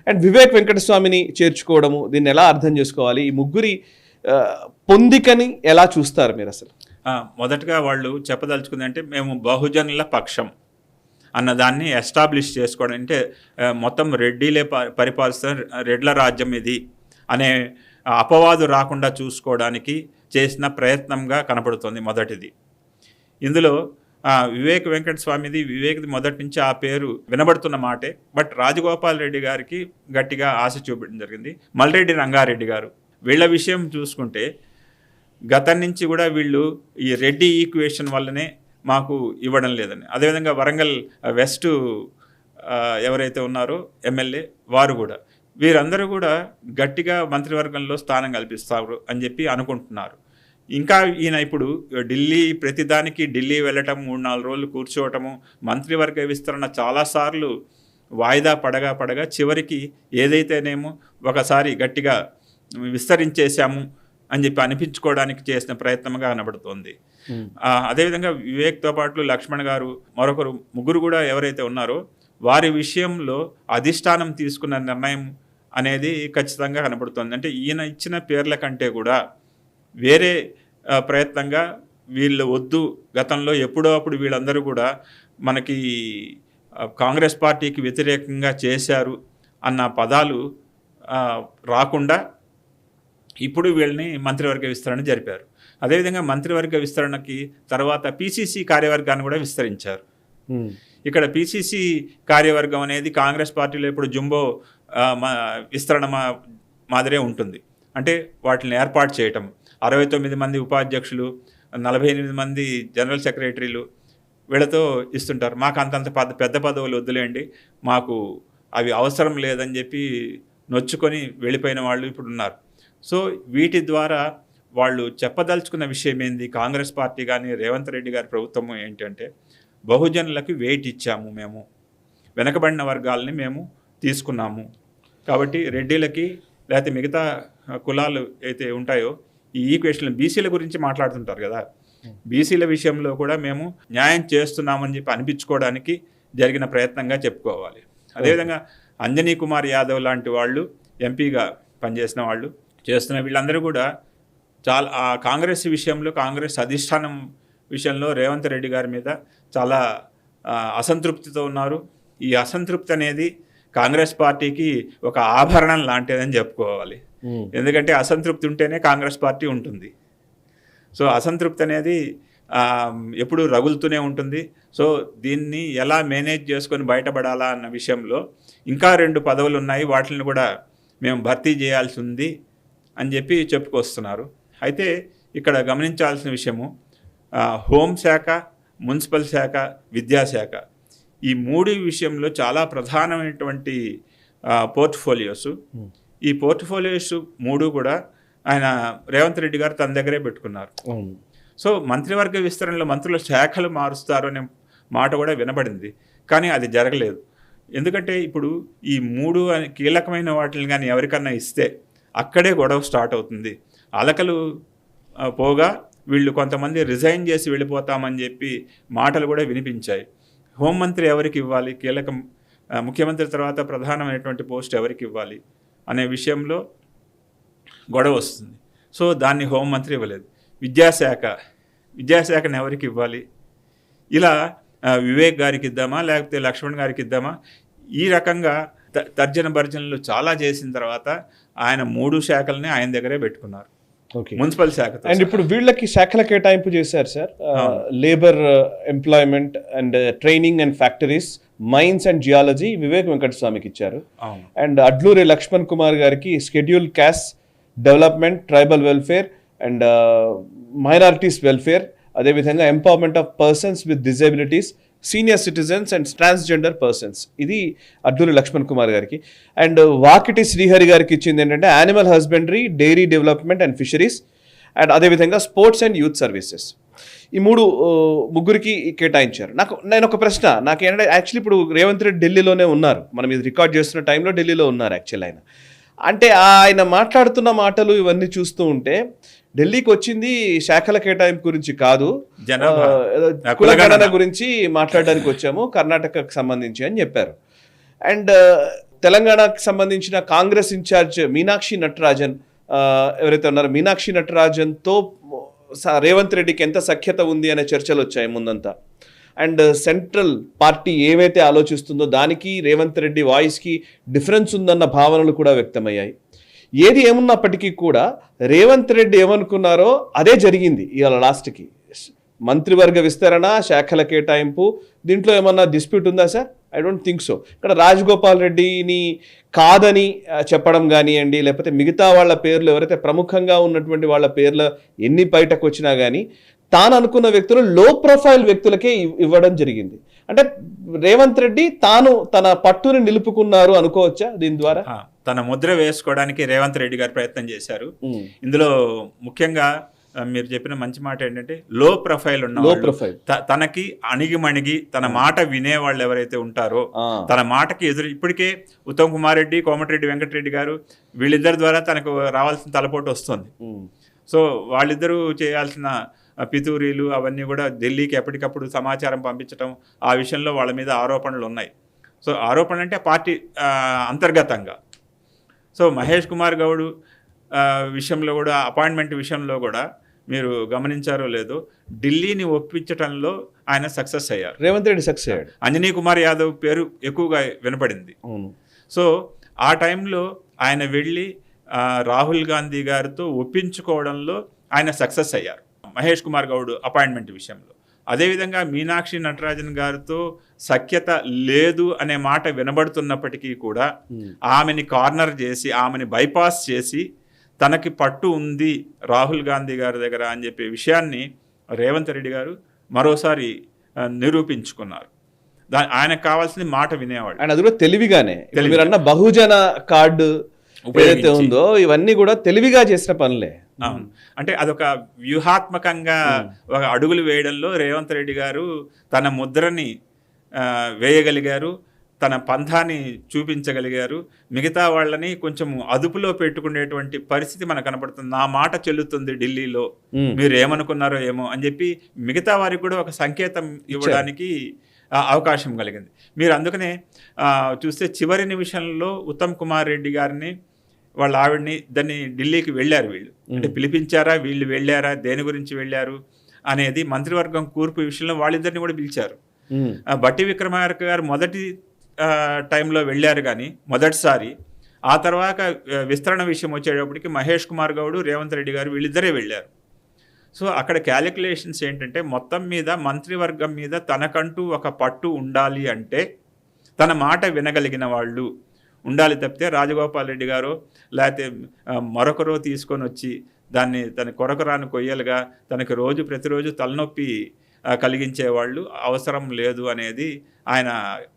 Speaker 1: అండ్ వివేక్ వెంకటస్వామిని చేర్చుకోవడము, దీన్ని ఎలా అర్థం చేసుకోవాలి? ఈ 3 పొందికని ఎలా చూస్తారు మీరు అసలు?
Speaker 2: మొదటగా వాళ్ళు చెప్పదలుచుకుంది అంటే మేము బహుజనుల పక్షం అన్నదాన్ని ఎస్టాబ్లిష్ చేసుకోవడం, అంటే మొత్తం రెడ్డిలే పరిపాలిస్తారు, రెడ్ల రాజ్యం ఇది అనే అపవాదు రాకుండా చూసుకోవడానికి చేసిన ప్రయత్నంగా కనపడుతుంది మొదటిది. ఇందులో వివేక్ వెంకట స్వామిది, వివేక్ది మొదటి నుంచి ఆ పేరు వినబడుతున్న మాటే. బట్ రాజగోపాల్ రెడ్డి గారికి గట్టిగా ఆశ చూపించడం జరిగింది. మల్రెడ్డి రంగారెడ్డి గారు, వీళ్ళ విషయం చూసుకుంటే గతం నుంచి కూడా వీళ్ళు ఈ రెడ్డి ఈక్వేషన్ వల్లనే మాకు ఇవ్వడం లేదని, అదేవిధంగా వరంగల్ వెస్ట్ ఎవరైతే ఉన్నారో ఎమ్మెల్యే వారు కూడా, వీరందరూ కూడా గట్టిగా మంత్రివర్గంలో స్థానం కల్పిస్తారు అని చెప్పి అనుకుంటున్నారు. ఇంకా ఈయన ఇప్పుడు ప్రతిదానికి ఢిల్లీ వెళ్ళటం, 3-4 రోజులు కూర్చోవటము, మంత్రివర్గ విస్తరణ చాలాసార్లు వాయిదా పడగా చివరికి ఏదైతేనేమో ఒకసారి గట్టిగా విస్తరించేశాము అని చెప్పి అనిపించుకోవడానికి చేసిన ప్రయత్నంగా కనబడుతోంది. అదేవిధంగా వివేక్తో పాటు లక్ష్మణ్ గారు, మరొకరు ముగ్గురు కూడా ఎవరైతే ఉన్నారో వారి విషయంలో అధిష్టానం తీసుకున్న నిర్ణయం అనేది ఖచ్చితంగా కనబడుతుంది. అంటే ఈయన ఇచ్చిన పేర్ల కంటే కూడా వేరే ప్రయత్నంగా వీళ్ళు వద్దు, గతంలో ఎప్పుడో అప్పుడు వీళ్ళందరూ కూడా మనకి కాంగ్రెస్ పార్టీకి వ్యతిరేకంగా చేశారు అన్న పదాలు రాకుండా ఇప్పుడు వీళ్ళని మంత్రివర్గ విస్తరణ జరిపారు. అదేవిధంగా మంత్రివర్గ విస్తరణకి తర్వాత పిసిసి కార్యవర్గాన్ని కూడా విస్తరించారు. ఇక్కడ పిసిసి కార్యవర్గం అనేది కాంగ్రెస్ పార్టీలో ఇప్పుడు జంబో విస్తరణ మాదిరే ఉంటుంది. అంటే వాటిని ఏర్పాటు చేయటం, 69 మంది ఉపాధ్యక్షులు, 48 మంది జనరల్ సెక్రటరీలు, వీళ్ళతో ఇస్తుంటారు. మాకు అంతంత పెద్ద పదవులు వద్దులేండి, మాకు అవి అవసరం లేదని చెప్పి నొచ్చుకొని వెళ్ళిపోయిన వాళ్ళు ఇప్పుడు ఉన్నారు. సో వీటి ద్వారా వాళ్ళు చెప్పదలుచుకున్న విషయం ఏంది, కాంగ్రెస్ పార్టీ కానీ రేవంత్ రెడ్డి గారి ప్రభుత్వము ఏంటంటే, బహుజనులకు వెయిట్ ఇచ్చాము, మేము వెనకబడిన వర్గాలని మేము తీసుకున్నాము, కాబట్టి రెడ్డిలకి లేకపోతే మిగతా కులాలు అయితే ఉంటాయో ఈ ఈక్వేషన్, బీసీల గురించి మాట్లాడుతుంటారు కదా, బీసీల విషయంలో కూడా మేము న్యాయం చేస్తున్నామని చెప్పి అనిపించుకోవడానికి జరిగిన ప్రయత్నంగా చెప్పుకోవాలి. అదేవిధంగా అంజనీ కుమార్ యాదవ్ లాంటి వాళ్ళు ఎంపీగా పనిచేసిన వాళ్ళు చేస్తున్న వీళ్ళందరూ కూడా చాలా కాంగ్రెస్ విషయంలో, కాంగ్రెస్ అధిష్టానం విషయంలో రేవంత్ రెడ్డి గారి మీద చాలా అసంతృప్తితో ఉన్నారు. ఈ అసంతృప్తి అనేది కాంగ్రెస్ పార్టీకి ఒక ఆభరణం లాంటిదని చెప్పుకోవాలి. ఎందుకంటే అసంతృప్తి ఉంటేనే కాంగ్రెస్ పార్టీ ఉంటుంది. సో అసంతృప్తి అనేది ఎప్పుడు రగులుతూనే ఉంటుంది. సో దీన్ని ఎలా మేనేజ్ చేసుకొని బయటపడాలా అన్న విషయంలో ఇంకా 2 పదవులు ఉన్నాయి, వాటిని కూడా మేము భర్తీ చేయాల్సి ఉంది అని చెప్పి చెప్పుకొస్తున్నారు. అయితే ఇక్కడ గమనించాల్సిన విషయము, హోంశాఖ, మున్సిపల్ శాఖ, విద్యాశాఖ, ఈ 3 విషయంలో చాలా ప్రధానమైనటువంటి పోర్ట్ఫోలియోస్. ఈ పోర్ట్ఫోలియోస్ 3 కూడా ఆయన రేవంత్ రెడ్డి గారు తన దగ్గరే పెట్టుకున్నారు. సో మంత్రివర్గ విస్తరణలో మంత్రుల శాఖలు మారుస్తారు అనే మాట కూడా వినబడింది, కానీ అది జరగలేదు. ఎందుకంటే ఇప్పుడు ఈ 3 కీలకమైన వాటిని కానీ ఎవరికన్నా ఇస్తే అక్కడే గొడవ స్టార్ట్ అవుతుంది. అలకలు పోగా వీళ్ళు కొంతమంది రిజైన్ చేసి వెళ్ళిపోతామని చెప్పి మాటలు కూడా వినిపించాయి. హోంమంత్రి ఎవరికి ఇవ్వాలి, కీలకం ముఖ్యమంత్రి తర్వాత ప్రధానమైనటువంటి పోస్ట్ ఎవరికి ఇవ్వాలి అనే విషయంలో గొడవ వస్తుంది. సో దాన్ని హోంమంత్రి ఇవ్వలేదు. విద్యాశాఖను ఎవరికి ఇవ్వాలి, ఇలా వివేక్ గారికి ఇద్దామా లేకపోతే లక్ష్మణ్ గారికి ఇద్దామా, ఈ రకంగా తర్జన భర్జనలు చాలా చేసిన తర్వాత ఆయన 3 శాఖల్ని ఆయన దగ్గరే పెట్టుకున్నారు, మున్సిపల్ శాఖ.
Speaker 1: అండ్ ఇప్పుడు వీళ్ళకి శాఖల కేటాయింపు చేశారు sir. Labour, employment and training and factories, mines and geology Vivek వెంకటస్వామికి ఇచ్చారు. అండ్ అడ్లూరి లక్ష్మణ్ కుమార్ గారికి schedule caste development, tribal welfare and minorities welfare, అదేవిధంగా empowerment of persons with disabilities, senior citizens and transgender persons, ఇది అడ్లూరి లక్ష్మణ్ కుమార్ గారికి. అండ్ వాకిటి శ్రీహరి గారికి ఇచ్చింది ఏంటంటే animal husbandry, dairy development and fisheries, and అదేవిధంగా స్పోర్ట్స్ అండ్ యూత్ సర్వీసెస్. ఈ 3 ముగ్గురికి కేటాయించారు. నేను ఒక ప్రశ్న, నాకేంటంటే యాక్చువల్లీ ఇప్పుడు రేవంత్ రెడ్డి ఢిల్లీలోనే ఉన్నారు, మనం ఇది రికార్డ్ చేస్తున్న టైంలో ఢిల్లీలో ఉన్నారు యాక్చువల్ ఆయన. అంటే ఆయన మాట్లాడుతున్న మాటలు ఇవన్నీ చూస్తూ ఉంటే ఢిల్లీకి వచ్చింది శాఖల కేటాయింపు గురించి కాదు, కులగణన గురించి మాట్లాడడానికి వచ్చాము, కర్ణాటకకు సంబంధించి అని చెప్పారు. అండ్ తెలంగాణకు సంబంధించిన కాంగ్రెస్ ఇన్ఛార్జ్ మీనాక్షి నటరాజన్ ఎవరైతే ఉన్నారో, మీనాక్షి నటరాజన్తో రేవంత్ రెడ్డికి ఎంత సఖ్యత ఉంది అనే చర్చలు వచ్చాయి ముందంతా. అండ్ సెంట్రల్ పార్టీ ఏవైతే ఆలోచిస్తుందో దానికి రేవంత్ రెడ్డి వాయిస్కి డిఫరెన్స్ ఉందన్న భావనలు కూడా వ్యక్తమయ్యాయి. ఏది ఏమున్నప్పటికీ కూడా రేవంత్ రెడ్డి ఏమనుకున్నారో అదే జరిగింది. ఇవాళ లాస్ట్కి మంత్రివర్గ విస్తరణ, శాఖల కేటాయింపు, దీంట్లో ఏమన్నా డిస్ప్యూట్ ఉందా sir? I don't think so. ఇక్కడ రాజగోపాల్ రెడ్డిని కాదని చెప్పడం కానివ్వండి, లేకపోతే మిగతా వాళ్ళ పేర్లు ఎవరైతే ప్రముఖంగా ఉన్నటువంటి వాళ్ళ పేర్లు ఎన్ని బయటకు వచ్చినా కానీ తాను అనుకున్న వ్యక్తులు లో ప్రొఫైల్ వ్యక్తులకే ఇవ్వడం జరిగింది. అంటే రేవంత్ రెడ్డి తాను తన పట్టుని నిలుపుకున్నారు అనుకోవచ్చా దీని ద్వారా?
Speaker 2: తన ముద్ర వేసుకోవడానికి రేవంత్ రెడ్డి గారు ప్రయత్నం చేశారు. ఇందులో ముఖ్యంగా మీరు చెప్పిన మంచి మాట ఏంటంటే లో ప్రొఫైల్ ఉన్న తనకి అణిగిమణిగి తన మాట వినేవాళ్ళు ఎవరైతే ఉంటారో, తన మాటకి ఎదురు ఇప్పటికే ఉత్తమ్ కుమార్ రెడ్డి, కోమటిరెడ్డి వెంకటరెడ్డి గారు వీళ్ళిద్దరి ద్వారా తనకు రావాల్సిన తలపోటు వస్తుంది. సో వాళ్ళిద్దరూ చేయాల్సిన పితూరీలు అవన్నీ కూడా ఢిల్లీకి ఎప్పటికప్పుడు సమాచారం పంపించడం, ఆ విషయంలో వాళ్ళ మీద ఆరోపణలు ఉన్నాయి. సో ఆరోపణలు అంటే పార్టీ అంతర్గతంగా. సో మహేష్ కుమార్ గౌడ్ విషయంలో కూడా, అపాయింట్మెంట్ విషయంలో కూడా మీరు గమనించారో లేదో, ఢిల్లీని ఒప్పించడంలో ఆయన సక్సెస్ అయ్యారు.
Speaker 1: రేవంత్ రెడ్డి సక్సెస్ అయ్యాడు.
Speaker 2: అంజనీ కుమార్ యాదవ్ పేరు ఎక్కువగా వినపడింది. సో ఆ టైంలో ఆయన వెళ్ళి రాహుల్ గాంధీ గారితో ఒప్పించుకోవడంలో ఆయన సక్సెస్ అయ్యారు మహేష్ కుమార్ గౌడ్ అపాయింట్మెంట్ విషయంలో. అదేవిధంగా మీనాక్షి నటరాజన్ గారితో సఖ్యత లేదు అనే మాట వినబడుతున్నప్పటికీ కూడా ఆమెని కార్నర్ చేసి, ఆమెని బైపాస్ చేసి తనకి పట్టు ఉంది రాహుల్ గాంధీ గారి దగ్గర అని చెప్పే విషయాన్ని రేవంత్ రెడ్డి గారు మరోసారి నిరూపించుకున్నారు. ఆయనకు కావాల్సింది మాట వినేవాడు.
Speaker 1: ఆయన అది కూడా తెలివిగానే, మీరన్న బహుజన కార్డు ఏదైతే ఉందో ఇవన్నీ కూడా తెలివిగా చేసిన పనులే.
Speaker 2: అవును, అంటే అదొక వ్యూహాత్మకంగా ఒక అడుగులు వేయడంలో రేవంత్ రెడ్డి గారు తన ముద్రని వేయగలిగారు, తన పంథాన్ని చూపించగలిగారు. మిగతా వాళ్ళని కొంచెం అదుపులో పెట్టుకునేటువంటి పరిస్థితి మనకు కనపడుతుంది. నా మాట చెల్లుతుంది ఢిల్లీలో, మీరు ఏమనుకున్నారో ఏమో అని చెప్పి మిగతా వారికి కూడా ఒక సంకేతం ఇవ్వడానికి అవకాశం కలిగింది. మీరు అందుకనే చూస్తే చివరి నిమిషంలో ఉత్తమ్ కుమార్ రెడ్డి గారిని, వాళ్ళ ఆవిడ్ని దాన్ని ఢిల్లీకి వెళ్ళారు. వీళ్ళు అంటే పిలిపించారా, వీళ్ళు వెళ్ళారా, దేని గురించి వెళ్ళారు అనేది మంత్రివర్గం కూర్పు విషయంలో వాళ్ళిద్దరిని కూడా పిలిచారు. బట్టి విక్రమార్క గారు మొదటి టైంలో వెళ్ళారు కానీ మొదటిసారి, ఆ తర్వాత విస్తరణ విషయం వచ్చేటప్పటికి మహేష్ కుమార్ గౌడ్, రేవంత్ రెడ్డి గారు వీళ్ళిద్దరే వెళ్ళారు. సో అక్కడ క్యాలిక్యులేషన్స్ ఏంటంటే మొత్తం మీద మంత్రివర్గం మీద తనకంటూ ఒక పట్టు ఉండాలి అంటే తన మాట వినగలిగిన వాళ్ళు ఉండాలి తప్పితే రాజగోపాల్ రెడ్డి గారు లేకపోతే మరొకరో తీసుకొని వచ్చి దాన్ని తన కొరకరాని కొయ్యలుగా తనకి ప్రతిరోజు తలనొప్పి కలిగించేవాళ్ళు అవసరం లేదు అనేది ఆయన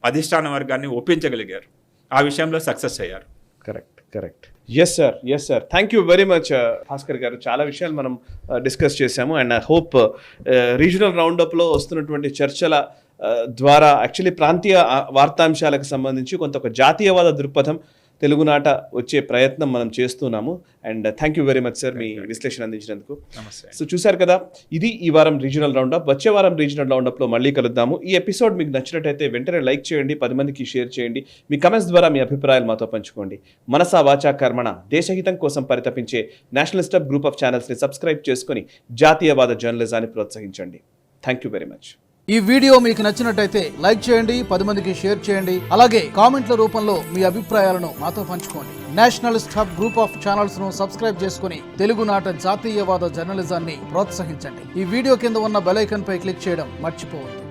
Speaker 2: అధిష్టాన వర్గాన్ని ఒప్పించగలిగారు. ఆ విషయంలో సక్సెస్ అయ్యారు.
Speaker 1: Correct. Yes sir thank you very much Bhaskar గారు. చాలా విషయాలు మనం డిస్కస్ చేశాము. అండ్ ఐ హోప్ రీజనల్ రౌండప్లో వస్తున్నటువంటి చర్చల ద్వారా యాక్చువల్లీ ప్రాంతీయ వార్తాంశాలకు సంబంధించి కొంత ఒక జాతీయవాద దృక్పథం తెలుగునాట వచ్చే ప్రయత్నం మనం చేస్తున్నాము. And thank you very much sir మీ విశ్లేషణ అందించినందుకు. సో చూశారు కదా, ఇది ఈ వారం రీజనల్ రౌండప్. వచ్చే వారం రీజనల్ రౌండప్లో మళ్ళీ కలుద్దాము. ఈ ఎపిసోడ్ మీకు నచ్చినట్టయితే వెంటనే లైక్ చేయండి, 10 మందికి షేర్ చేయండి. మీ కమెంట్స్ ద్వారా మీ అభిప్రాయాలు మాతో పంచుకోండి. మనసా వాచా కర్మణ దేశహితం కోసం పరితపించే నేషనలిస్ట్ హబ్ గ్రూప్ ఆఫ్ ఛానల్స్ని సబ్స్క్రైబ్ చేసుకొని జాతీయవాద జర్నలిజాన్ని ప్రోత్సహించండి. Thank you very much.
Speaker 3: ఈ వీడియో మీకు నచ్చినట్టయితే లైక్ చేయండి, 10 మందికి షేర్ చేయండి. అలాగే కామెంట్ల రూపంలో మీ అభిప్రాయాలను మాతో పంచుకోండి. Nationalist hub group of channels ను సబ్స్క్రైబ్ చేసుకుని తెలుగునాట జాతీయవాద జర్నలిజాన్ని ప్రోత్సహించండి. ఈ వీడియో కింద ఉన్న బెల్ ఐకాన్ పై క్లిక్ చేయడం మర్చిపోవద్దు.